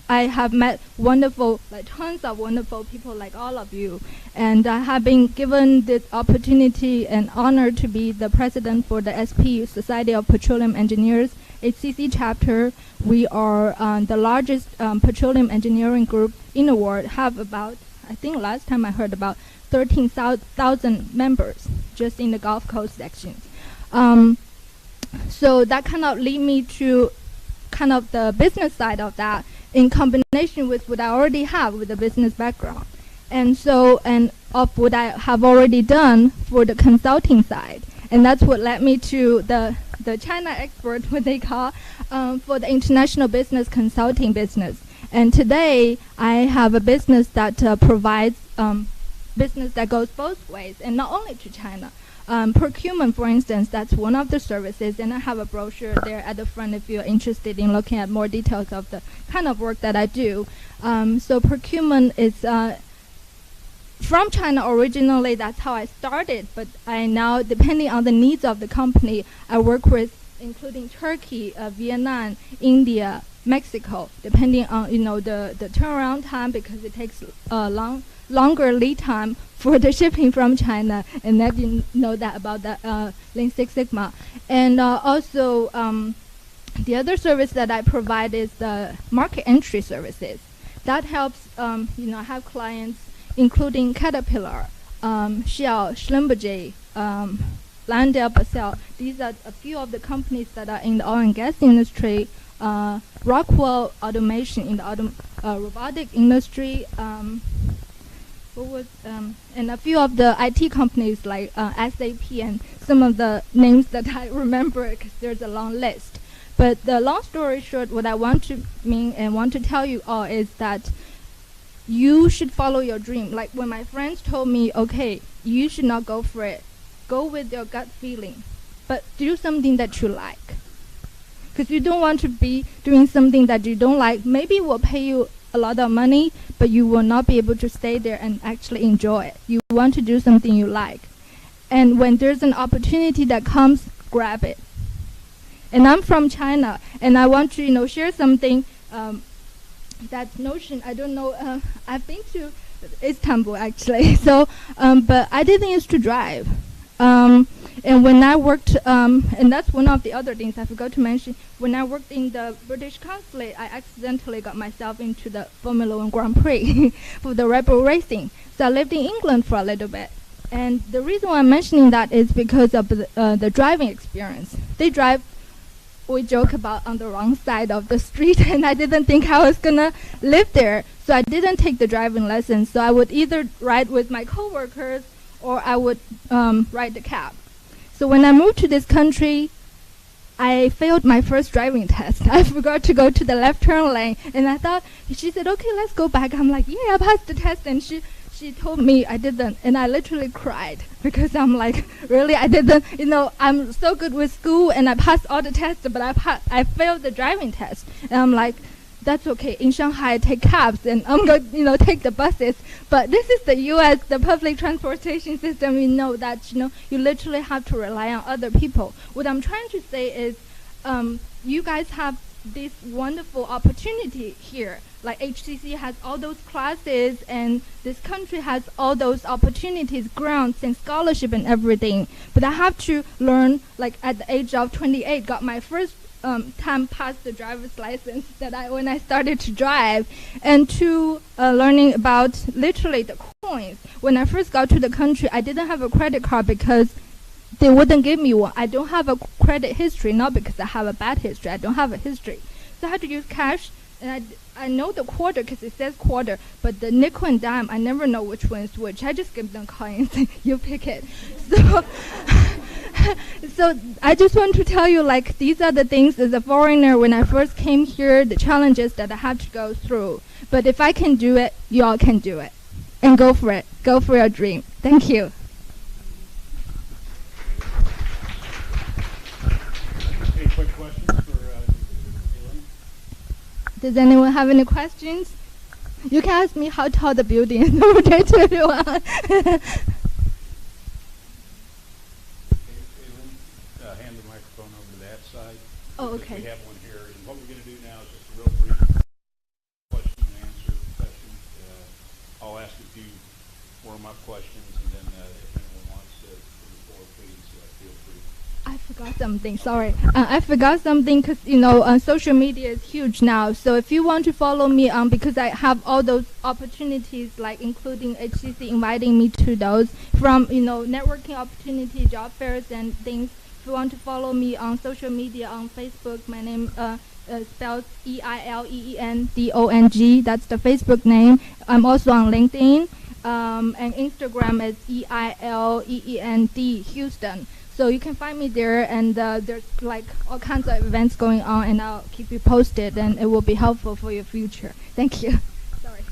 I have met tons of wonderful people like all of you. And I have been given the opportunity and honor to be the president for the SPU, Society of Petroleum Engineers, HCC chapter. We are the largest petroleum engineering group in the world, have about, I think last time I heard about 13,000 members just in the Gulf Coast section. So that kind of lead me to kind of the business side of that in combination with what I already have with the business background. And of what I have already done for the consulting side. And that's what led me to the China expert, what they call, for the international business consulting business. And today I have a business that provides business that goes both ways, and not only to China. Procurement, for instance, that's one of the services, and I have a brochure there at the front if you're interested in looking at more details of the kind of work that I do. So procurement is from China originally. That's how I started, but I now, depending on the needs of the company, I work with including Turkey, Vietnam, India, Mexico, depending on the turnaround time, because it takes longer lead time for the shipping from China, and that you know that about the Lean Six Sigma. And also the other service that I provide is the market entry services. That helps I have clients including Caterpillar, Shell, Schlumberger, LyondellBasell. These are a few of the companies that are in the oil and gas industry. Rockwell Automation in the robotic industry. And a few of the IT companies like SAP, and some of the names that I remember because there's a long list. But the long story short, what I want to tell you all is that you should follow your dream. Like when my friends told me, okay, you should not go for it. Go with your gut feeling, but do something that you like. Because you don't want to be doing something that you don't like. Maybe it will pay you a lot of money, but you will not be able to stay there and actually enjoy it. You want to do something you like. And when there's an opportunity that comes, grab it. And I'm from China, and I want to share something. That notion, I don't know, I've been to Istanbul actually, so, but I didn't used to drive. And when I worked, and that's one of the other things I forgot to mention, when I worked in the British consulate, I accidentally got myself into the Formula 1 Grand Prix for the Red Bull racing. So I lived in England for a little bit. And the reason why I'm mentioning that is because of the driving experience. They drive, we joke about, on the wrong side of the street, and I didn't think I was gonna live there. So I didn't take the driving lessons. So I would either ride with my coworkers or I would ride the cab. So when I moved to this country, I failed my first driving test. I forgot to go to the left turn lane, and I thought, she said, okay, let's go back. I'm like, yeah, I passed the test, and she told me I didn't, and I literally cried because I'm like, really, I didn't, I'm so good with school, and I passed all the tests, but I failed the driving test. And I'm like, that's okay. In Shanghai, I take cabs, and I'm going to, take the buses. But this is the U.S., the public transportation system. You know that, you literally have to rely on other people. What I'm trying to say is, you guys have this wonderful opportunity here. Like HCC has all those classes, and this country has all those opportunities, grants and scholarship and everything. But I have to learn, like at the age of 28, got my first time passed the driver's license when I started to drive, and to learning about literally the coins. When I first got to the country, I didn't have a credit card because they wouldn't give me one. I don't have a credit history, not because I have a bad history. I don't have a history. So I had to use cash, and I know the quarter because it says quarter, but the nickel and dime, I never know which one is which. I just give them coins. You pick it. So, so I just want to tell you, like, these are the things as a foreigner when I first came here, the challenges that I had to go through. But if I can do it, you all can do it. And go for it. Go for your dream. Thank you. Any quick questions for Elaine? Does anyone have any questions? You can ask me how tall the building is over there to everyone. Hand the microphone over to that side. Oh, okay. We have one here, and what we're going to do now is just a real brief question and answer session. I'll ask a few warm-up questions, and then if anyone wants to move forward, please feel free. I forgot something. Sorry, I forgot something because social media is huge now. So if you want to follow me because I have all those opportunities, like including HCC inviting me to those from networking opportunity, job fairs, and things. If you want to follow me on social media on Facebook, my name spelled EILEENDONG. That's the Facebook name. I'm also on LinkedIn, and Instagram is EILEEND Houston. So you can find me there, and there's like all kinds of events going on, and I'll keep you posted, and it will be helpful for your future. Thank you. Sorry.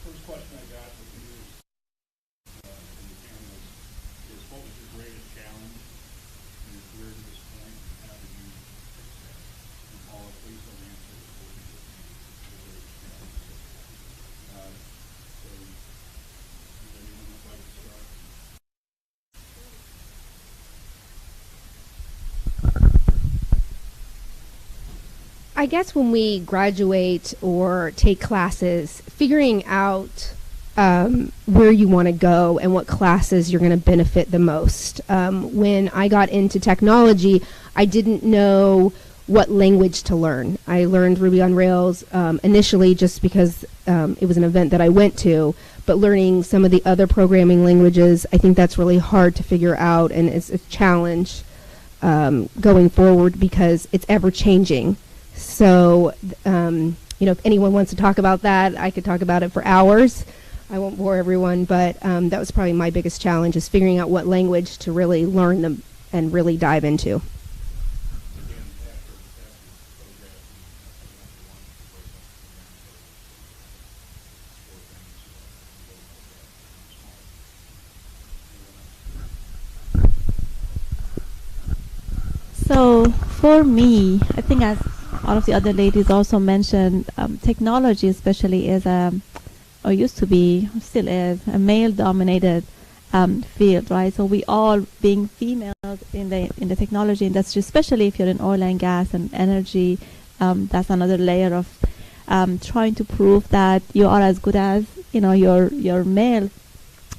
First question I got from you from the panelists is, what was your greatest challenge in your career to this point, and how did you fix that? And Paula, please don't answer this for you. So, does anyone would like to start? I guess when we graduate or take classes, figuring out where you want to go and what classes you're going to benefit the most. When I got into technology, I didn't know what language to learn. I learned Ruby on Rails initially just because it was an event that I went to, but learning some of the other programming languages, I think that's really hard to figure out, and it's a challenge going forward because it's ever changing. So, if anyone wants to talk about that, I could talk about it for hours. I won't bore everyone, but that was probably my biggest challenge, is figuring out what language to really learn them and really dive into. So for me, I think as all of the other ladies also mentioned, technology especially is or used to be, still is, a male-dominated field, right? So we all, being females in the technology industry, especially if you're in oil and gas and energy, that's another layer of trying to prove that you are as good as your male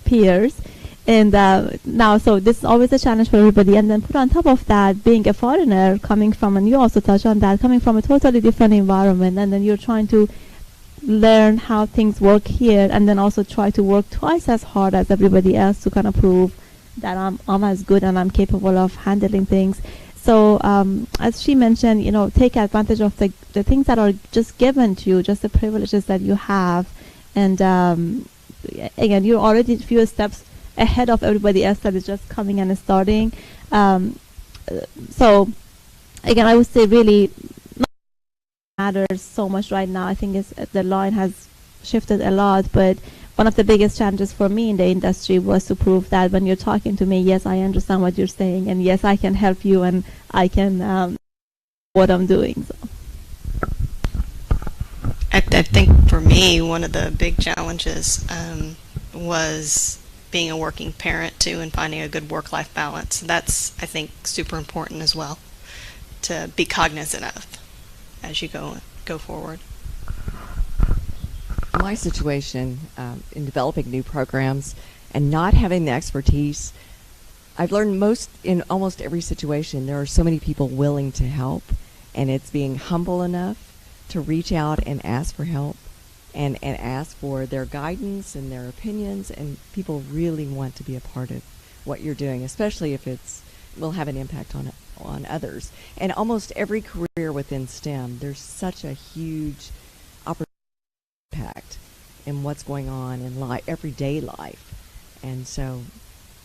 peers. And now, so this is always a challenge for everybody. And then put on top of that, being a foreigner, coming from, and you also touched on that, coming from a totally different environment, and then you're trying to learn how things work here, and then also try to work twice as hard as everybody else to kind of prove that I'm as good and I'm capable of handling things. So as she mentioned, take advantage of the things that are just given to you, just the privileges that you have. And again, you're already a few steps ahead of everybody else that is just coming and starting. So again, I would say really matters so much right now. I think the line has shifted a lot, but one of the biggest challenges for me in the industry was to prove that when you're talking to me, yes, I understand what you're saying, and yes, I can help you, and I can what I'm doing. So. I think for me, one of the big challenges was being a working parent too, and finding a good work-life balance. That's, I think, super important as well to be cognizant of as you go forward. My situation in developing new programs and not having the expertise, I've learned in almost every situation, there are so many people willing to help, and it's being humble enough to reach out and ask for help and ask for their guidance and their opinions, and people really want to be a part of what you're doing, especially if will have an impact on others. And almost every career within STEM, there's such a huge impact in what's going on in everyday life. And so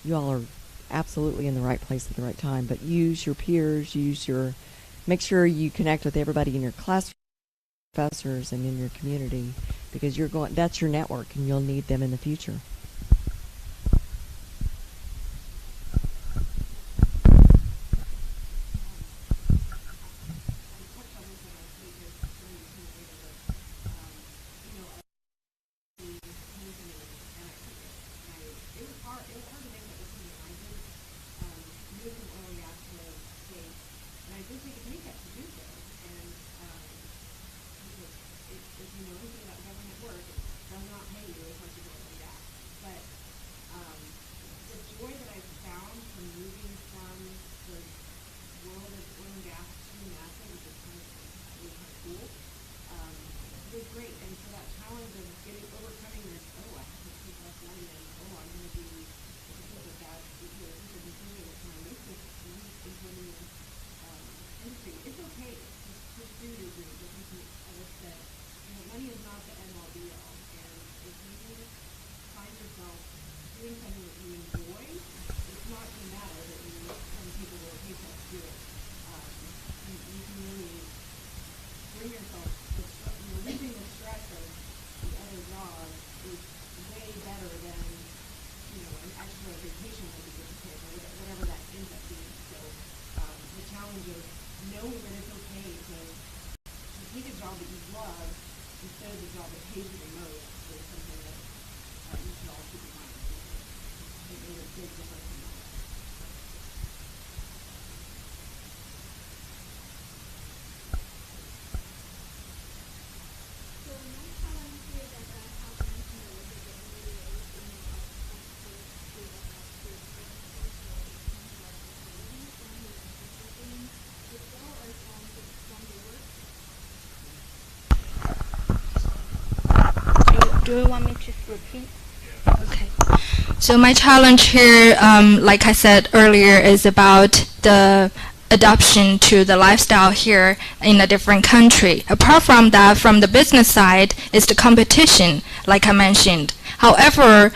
you all are absolutely in the right place at the right time, but use your peers, make sure you connect with everybody in your class, professors, and in your community, because that's your network, and you'll need them in the future. Do you want me to repeat? Okay. So my challenge here, like I said earlier, is about the adoption to the lifestyle here in a different country. Apart from that, from the business side, is the competition, like I mentioned. However,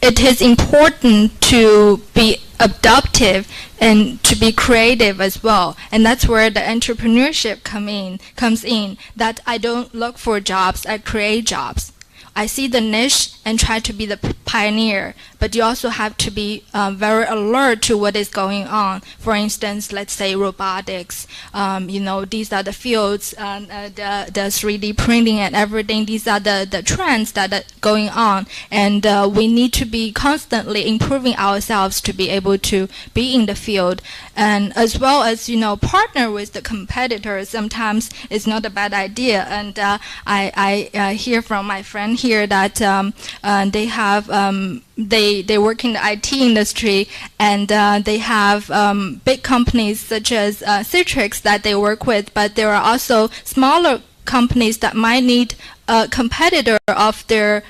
it is important to be adaptive and to be creative as well. And that's where the entrepreneurship comes in, that I don't look for jobs, I create jobs. I see the niche and try to be the pioneer, but you also have to be very alert to what is going on. For instance, let's say robotics, these are the fields, the 3D printing and everything. These are the trends that are going on, and we need to be constantly improving ourselves to be able to be in the field, and as well as partner with the competitors. Sometimes it's not a bad idea, and I hear from my friend here that they have they work in the IT industry, and they have big companies such as Citrix that they work with, but there are also smaller companies that might need a competitor of their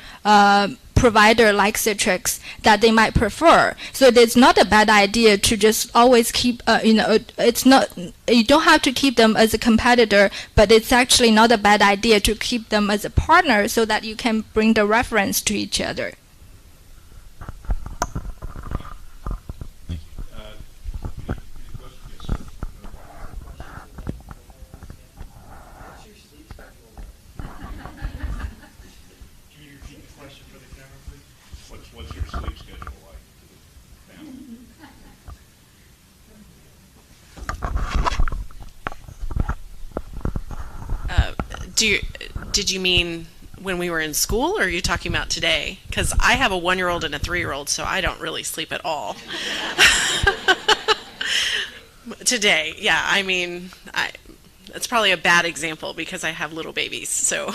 provider like Citrix that they might prefer. So it's not a bad idea to just always keep, it's not, you don't have to keep them as a competitor, but it's actually not a bad idea to keep them as a partner so that you can bring the reference to each other. What's your sleep schedule like? Did you mean when we were in school, or are you talking about today? Because I have a 1-year-old and a 3-year-old, so I don't really sleep at all. Today, yeah, I mean, it's probably a bad example because I have little babies, so.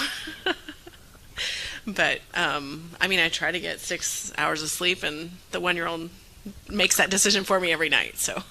But, I mean, I try to get 6 hours of sleep, and the 1-year-old makes that decision for me every night, so.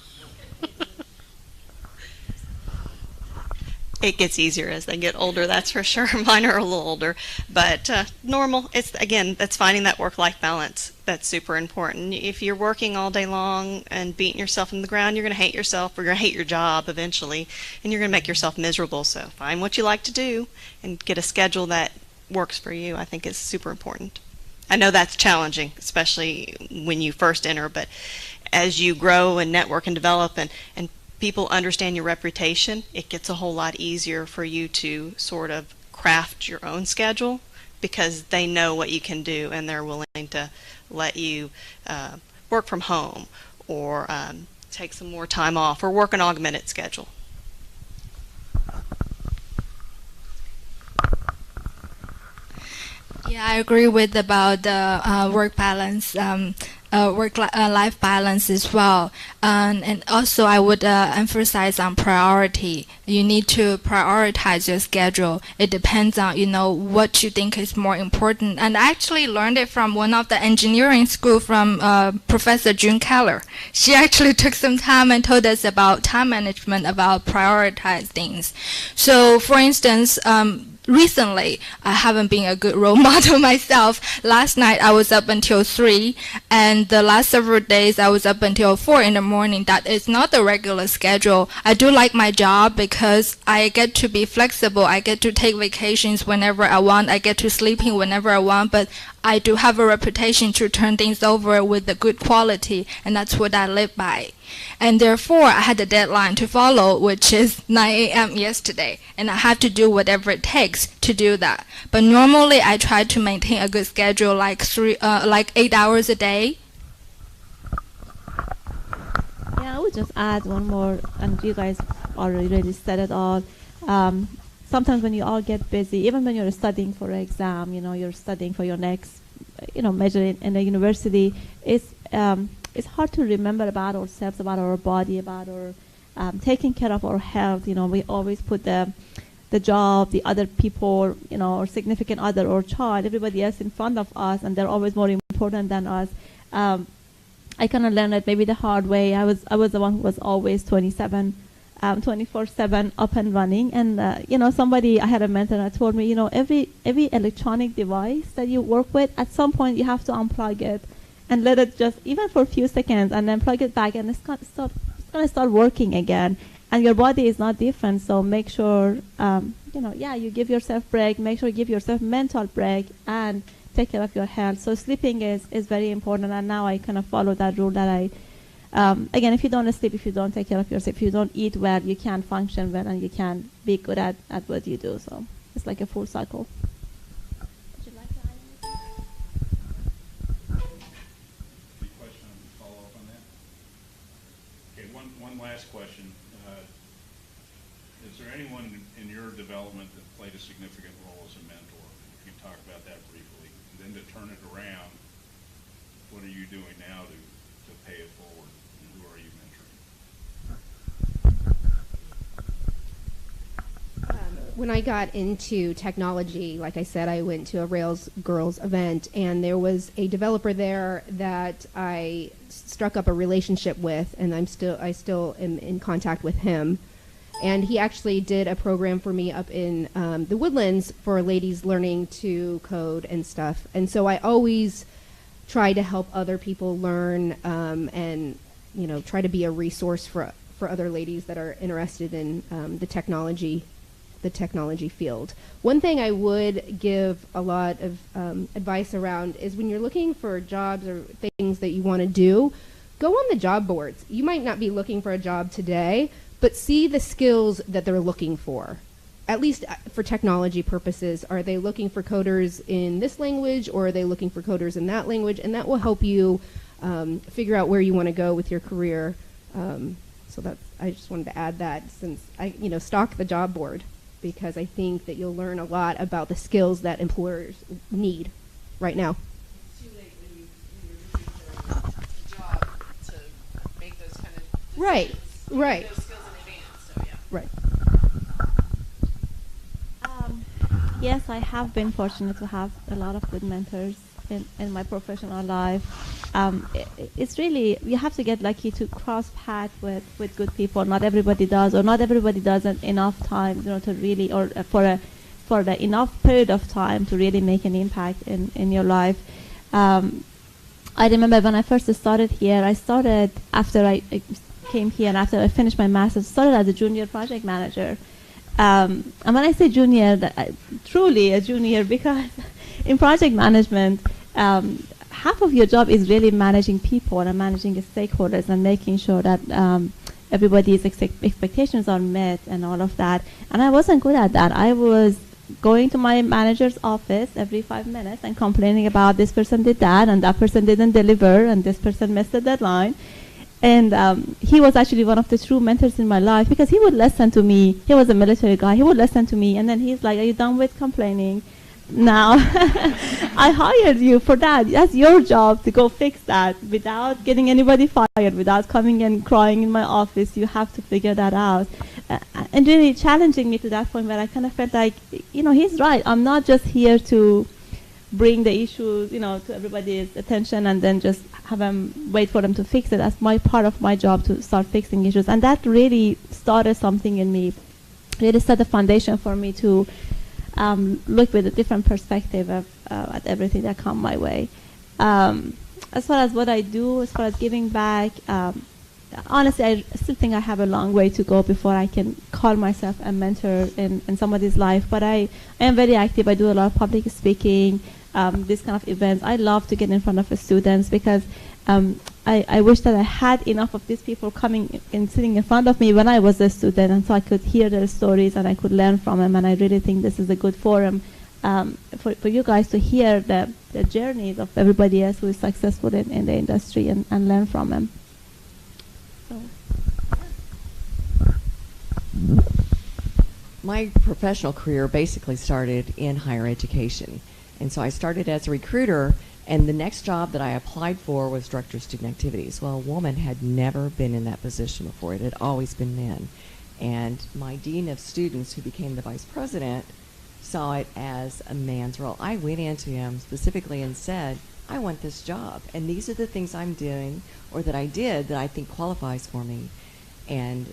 It gets easier as they get older, that's for sure. Mine are a little older, but normal. It's, again, that's finding that work-life balance. That's super important. If you're working all day long and beating yourself in the ground, you're going to hate yourself, or you're going to hate your job eventually, and you're going to make yourself miserable. So find what you like to do and get a schedule that works for you. I think is super important. I know that's challenging, especially when you first enter, but as you grow and network and develop and people understand your reputation, it gets a whole lot easier for you to sort of craft your own schedule because they know what you can do and they're willing to let you work from home or take some more time off or work an augmented schedule. Yeah, I agree with about the work balance, work-life balance as well. And also I would emphasize on priority. You need to prioritize your schedule. It depends on, what you think is more important. And I actually learned it from one of the engineering school from Professor June Keller. She actually took some time and told us about time management, about prioritize things. So, for instance, recently, I haven't been a good role model myself. Last night, I was up until 3, and the last several days, I was up until 4 in the morning. That is not the regular schedule. I do like my job because I get to be flexible. I get to take vacations whenever I want. I get to sleep in whenever I want, but I do have a reputation to turn things over with a good quality, and that's what I live by. And therefore, I had a deadline to follow, which is 9 a.m. yesterday, and I have to do whatever it takes to do that. But normally, I try to maintain a good schedule, like 8 hours a day. Yeah, I would just add one more, and you guys already said it all. Sometimes when you all get busy, even when you're studying for an exam, you're studying for your next, major in the university, it's hard to remember about ourselves, about our body, about our taking care of our health. We always put the job, the other people, our significant other or child, everybody else in front of us, and they're always more important than us. I kind of learned it maybe the hard way. I was the one who was always 24/7 up and running. And I had a mentor that told me, every electronic device that you work with, at some point you have to unplug it and let it just, even for a few seconds, and then plug it back, and it's going to start working again. And your body is not different, so make sure, you give yourself break. Make sure you give yourself mental break and take care of your health. So sleeping is very important, and now I kind of follow that rule that again, if you don't sleep, if you don't take care of yourself, if you don't eat well, you can't function well, and you can't be good at what you do. So it's like a full cycle. Would you like to add anything? Any question, follow up on that? Okay, one last question. Is there anyone in your development that played a significant role as a mentor? If you talk about that briefly. And then to turn it around, what are you doing now to pay it forward? And who are you mentoring? When I got into technology, like I said, I went to a Rails Girls event, and there was a developer there that I struck up a relationship with, and I still am in contact with him. And he actually did a program for me up in the Woodlands for ladies learning to code and stuff. And so I always try to help other people learn and try to be a resource for other ladies that are interested in the technology field. One thing I would give a lot of advice around is when you're looking for jobs or things that you want to do, go on the job boards. You might not be looking for a job today, but see the skills that they're looking for. At least for technology purposes, are they looking for coders in this language, or are they looking for coders in that language? And that will help you figure out where you want to go with your career. So I just wanted to add that, since I stock the job board. because I think that you'll learn a lot about the skills that employers need right now. It's too late when you're looking for a job to make those kind of decisions. Right, You need right. those skills in advance, so yeah. Right. Yes, I have been fortunate to have a lot of good mentors in my professional life. It's really, you have to get lucky to cross paths with good people. Not everybody does, or not everybody does enough time, to really, or for the enough period of time to really make an impact in your life. I remember when I first started here, I started after I came here and after I finished my master's, started as a junior project manager. And when I say junior, truly a junior, because in project management, half of your job is really managing people and managing the stakeholders and making sure that everybody's expectations are met and all of that. And I wasn't good at that. I was going to my manager's office every 5 minutes and complaining about this person did that and that person didn't deliver and this person missed the deadline. And he was actually one of the true mentors in my life, because he would listen to me. He was a military guy. He would listen to me, and then he's like, "Are you done with complaining? Now, I hired you for that. That's your job to go fix that without getting anybody fired, without coming and crying in my office. You have to figure that out." And really challenging me to that point where I kind of felt like, he's right. I'm not just here to bring the issues, to everybody's attention and then just have them wait for them to fix it. That's my part of my job, to start fixing issues. And that really started something in me, really set the foundation for me to look with a different perspective at everything that come my way. As far as what I do, as far as giving back, honestly, I still think I have a long way to go before I can call myself a mentor in somebody's life. But I am very active. I do a lot of public speaking, these kind of events. I love to get in front of the students, because I wish that I had enough of these people coming and sitting in front of me when I was a student, and so I could hear their stories and I could learn from them. And I really think this is a good forum for you guys to hear the journeys of everybody else who is successful in the industry and learn from them. So. My professional career basically started in higher education. And so I started as a recruiter, and the next job that I applied for was director of student activities. Well, a woman had never been in that position before. It had always been men. And my dean of students, who became the vice president, saw it as a man's role. I went into him specifically and said, I want this job, and these are the things I'm doing or that I did that I think qualifies for me. And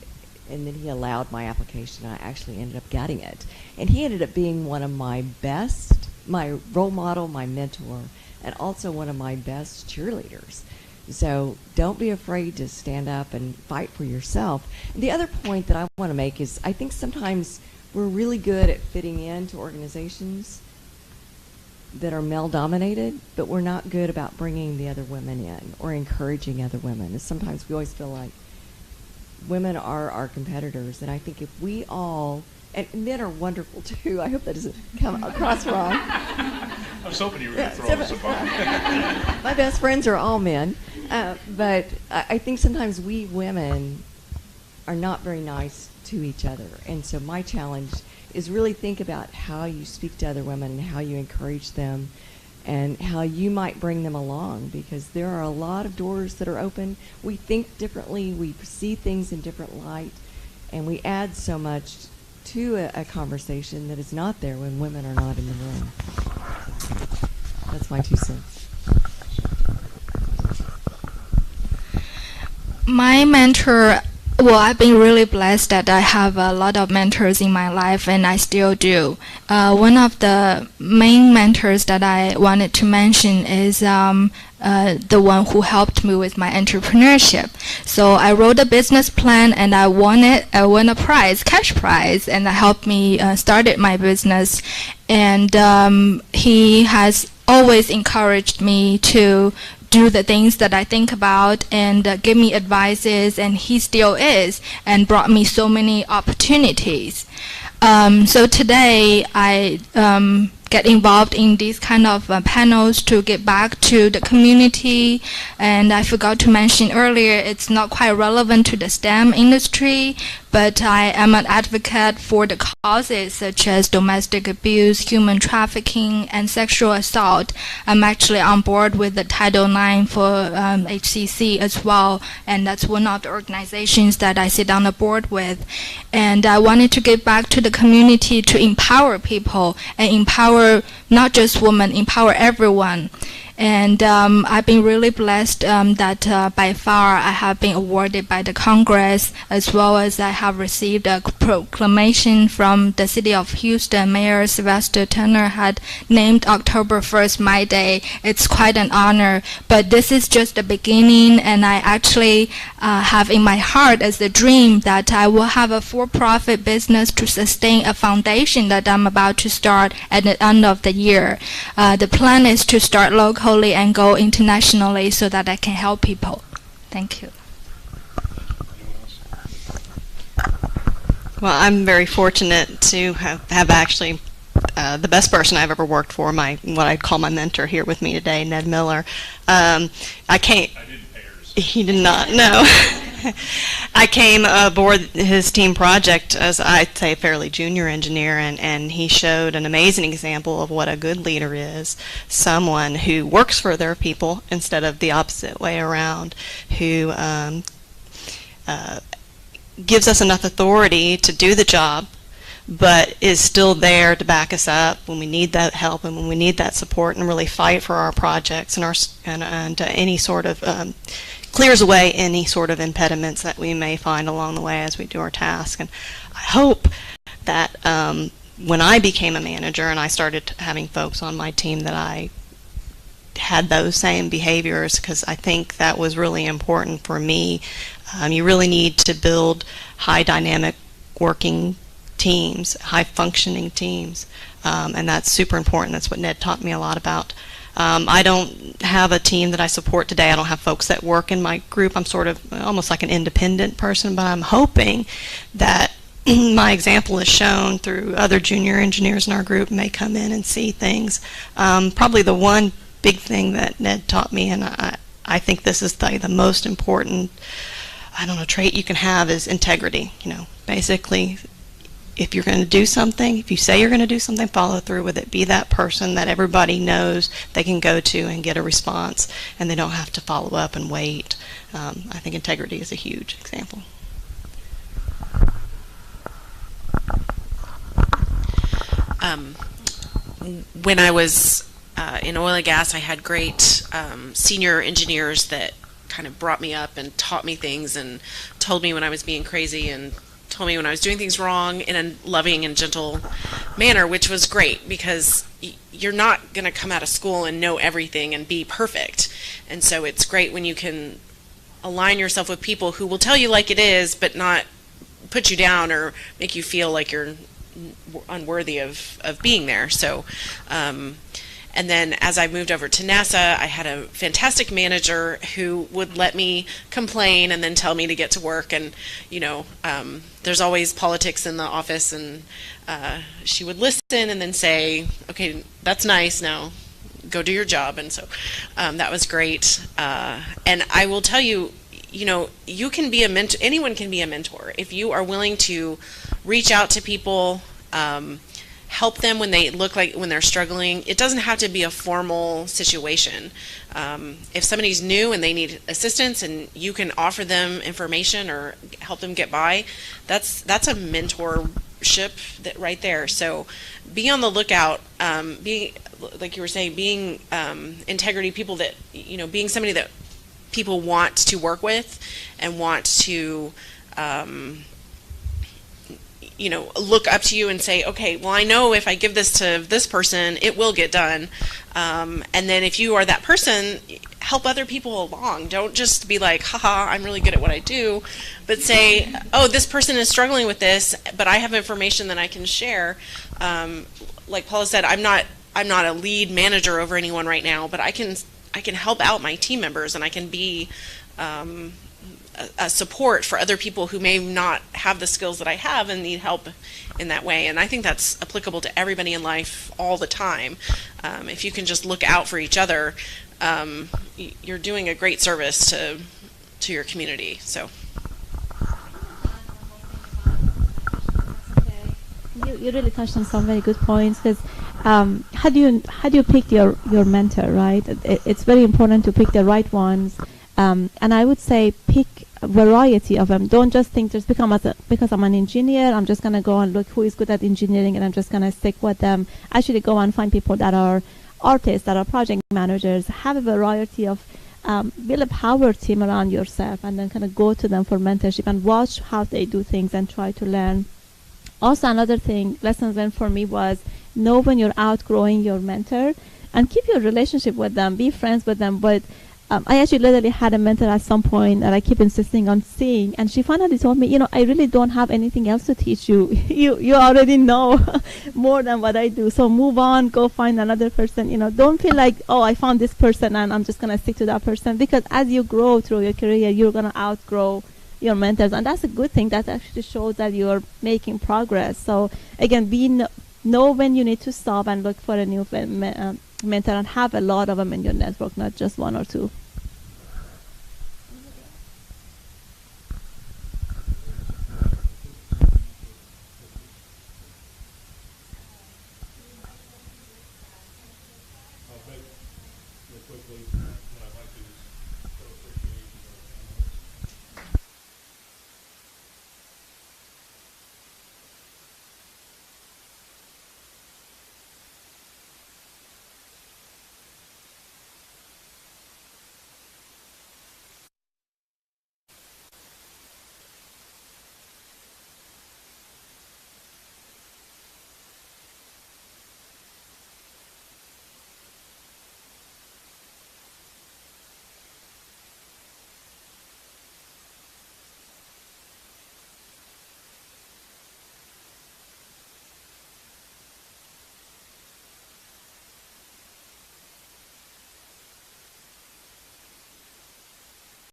then he allowed my application, and I actually ended up getting it. And he ended up being one of my best, my role model, my mentor, and also one of my best cheerleaders. So don't be afraid to stand up and fight for yourself. And the other point that I want to make is I think sometimes we're really good at fitting into organizations that are male-dominated, but we're not good about bringing the other women in or encouraging other women. And sometimes we always feel like women are our competitors, and I think if we all, and men are wonderful too, I hope that doesn't come across wrong. I was hoping you were going to throw us a bone. My best friends are all men, but I think sometimes we women are not very nice to each other, and so my challenge is really think about how you speak to other women and how you encourage them and how you might bring them along, because there are a lot of doors that are open. We think differently, we see things in different light, and we add so much to a conversation that is not there when women are not in the room. That's my 2 cents. My mentor, well, I've been really blessed that I have a lot of mentors in my life, and I still do. One of the main mentors that I wanted to mention is the one who helped me with my entrepreneurship. So I wrote a business plan, and I won it. I won a prize, cash prize, and that helped me started my business. And he has always encouraged me to do the things that I think about and give me advices, and he still is, and brought me so many opportunities. So today I get involved in these kind of panels to get back to the community. And I forgot to mention earlier, it's not quite relevant to the STEM industry, but I am an advocate for the causes such as domestic abuse, human trafficking, and sexual assault. I'm actually on board with the Title IX for HCC as well, and that's one of the organizations that I sit on the board with. And I wanted to give back to the community to empower people and empower not just women, empower everyone. And I've been really blessed that by far I have been awarded by the Congress, as well as I have received a proclamation from the city of Houston. Mayor Sylvester Turner had named October 1st my day. It's quite an honor, but this is just the beginning, and I actually have in my heart as a dream that I will have a for-profit business to sustain a foundation that I'm about to start at the end of the year. The plan is to start locally and go internationally so that I can help people. Thank you. Well, I'm very fortunate to have actually the best person I've ever worked for, what I call my mentor here with me today, Ned Miller. I didn't pay her. He did not, no. I came aboard his team project as, I'd say, a fairly junior engineer, and he showed an amazing example of what a good leader is. Someone who works for their people instead of the opposite way around, who gives us enough authority to do the job, but is still there to back us up when we need that help and when we need that support, and really fight for our projects and any sort of clears away any sort of impediments that we may find along the way as we do our task. And I hope that when I became a manager and I started having folks on my team, that I had those same behaviors, because I think that was really important for me. You really need to build high dynamic working teams, high functioning teams, and that's super important. That's what Ned taught me a lot about. I don't have a team that I support today. I don't have folks that work in my group. I'm sort of almost like an independent person, but I'm hoping that my example is shown through other junior engineers in our group may come in and see things. Probably the one big thing that Ned taught me, and I think this is the most important, trait you can have, is integrity. Basically, if you're going to do something, if you say you're going to do something, follow through with it. Be that person that everybody knows they can go to and get a response, and they don't have to follow up and wait. I think integrity is a huge example. When I was in oil and gas, I had great senior engineers that kind of brought me up and taught me things and told me when I was being crazy and told me when I was doing things wrong in a loving and gentle manner, which was great, because you're not going to come out of school and know everything and be perfect. And so it's great when you can align yourself with people who will tell you like it is, but not put you down or make you feel like you're unworthy of being there. So and then as I moved over to NASA, I had a fantastic manager who would let me complain and then tell me to get to work. And, there's always politics in the office, and she would listen and then say, okay, that's nice, now go do your job. And so that was great. And I will tell you, you can be a mentor. Anyone can be a mentor if you are willing to reach out to people, help them when they're struggling. It doesn't have to be a formal situation. If somebody's new and they need assistance and you can offer them information or help them get by, that's a mentorship right there. So be on the lookout. Being, like you were saying, being integrity, people that, being somebody that people want to work with and want to look up to you and say, okay, well, I know if I give this to this person, it will get done. And then if you are that person, help other people along. Don't just be like, haha, I'm really good at what I do, but say, oh, this person is struggling with this, but I have information that I can share. Like Paula said, I'm not a lead manager over anyone right now, but I can help out my team members, and I can be a support for other people who may not have the skills that I have and need help in that way. And I think that's applicable to everybody in life all the time. If you can just look out for each other, you're doing a great service to your community. So. You really touched on some very good points because how do you pick your mentor, right? It's very important to pick the right ones, and I would say pick a variety of them. Don't just think just because I'm an engineer, I'm just gonna go and look who is good at engineering and I'm just gonna stick with them. Actually, go and find people that are artists, that are project managers. Have a variety of build a power team around yourself, and then kind of go to them for mentorship and watch how they do things and try to learn. Also, another thing, lessons learned for me was know when you're outgrowing your mentor and keep your relationship with them, be friends with them. But I actually literally had a mentor at some point that I keep insisting on seeing, and she finally told me, I really don't have anything else to teach you. You already know more than what I do. So move on, go find another person. Don't feel like, oh, I found this person and I'm just going to stick to that person, because as you grow through your career, you're going to outgrow your mentors, and that's a good thing. That actually shows that you're making progress. So again, know when you need to stop and look for a new mentor, and have a lot of them in your network, not just one or two.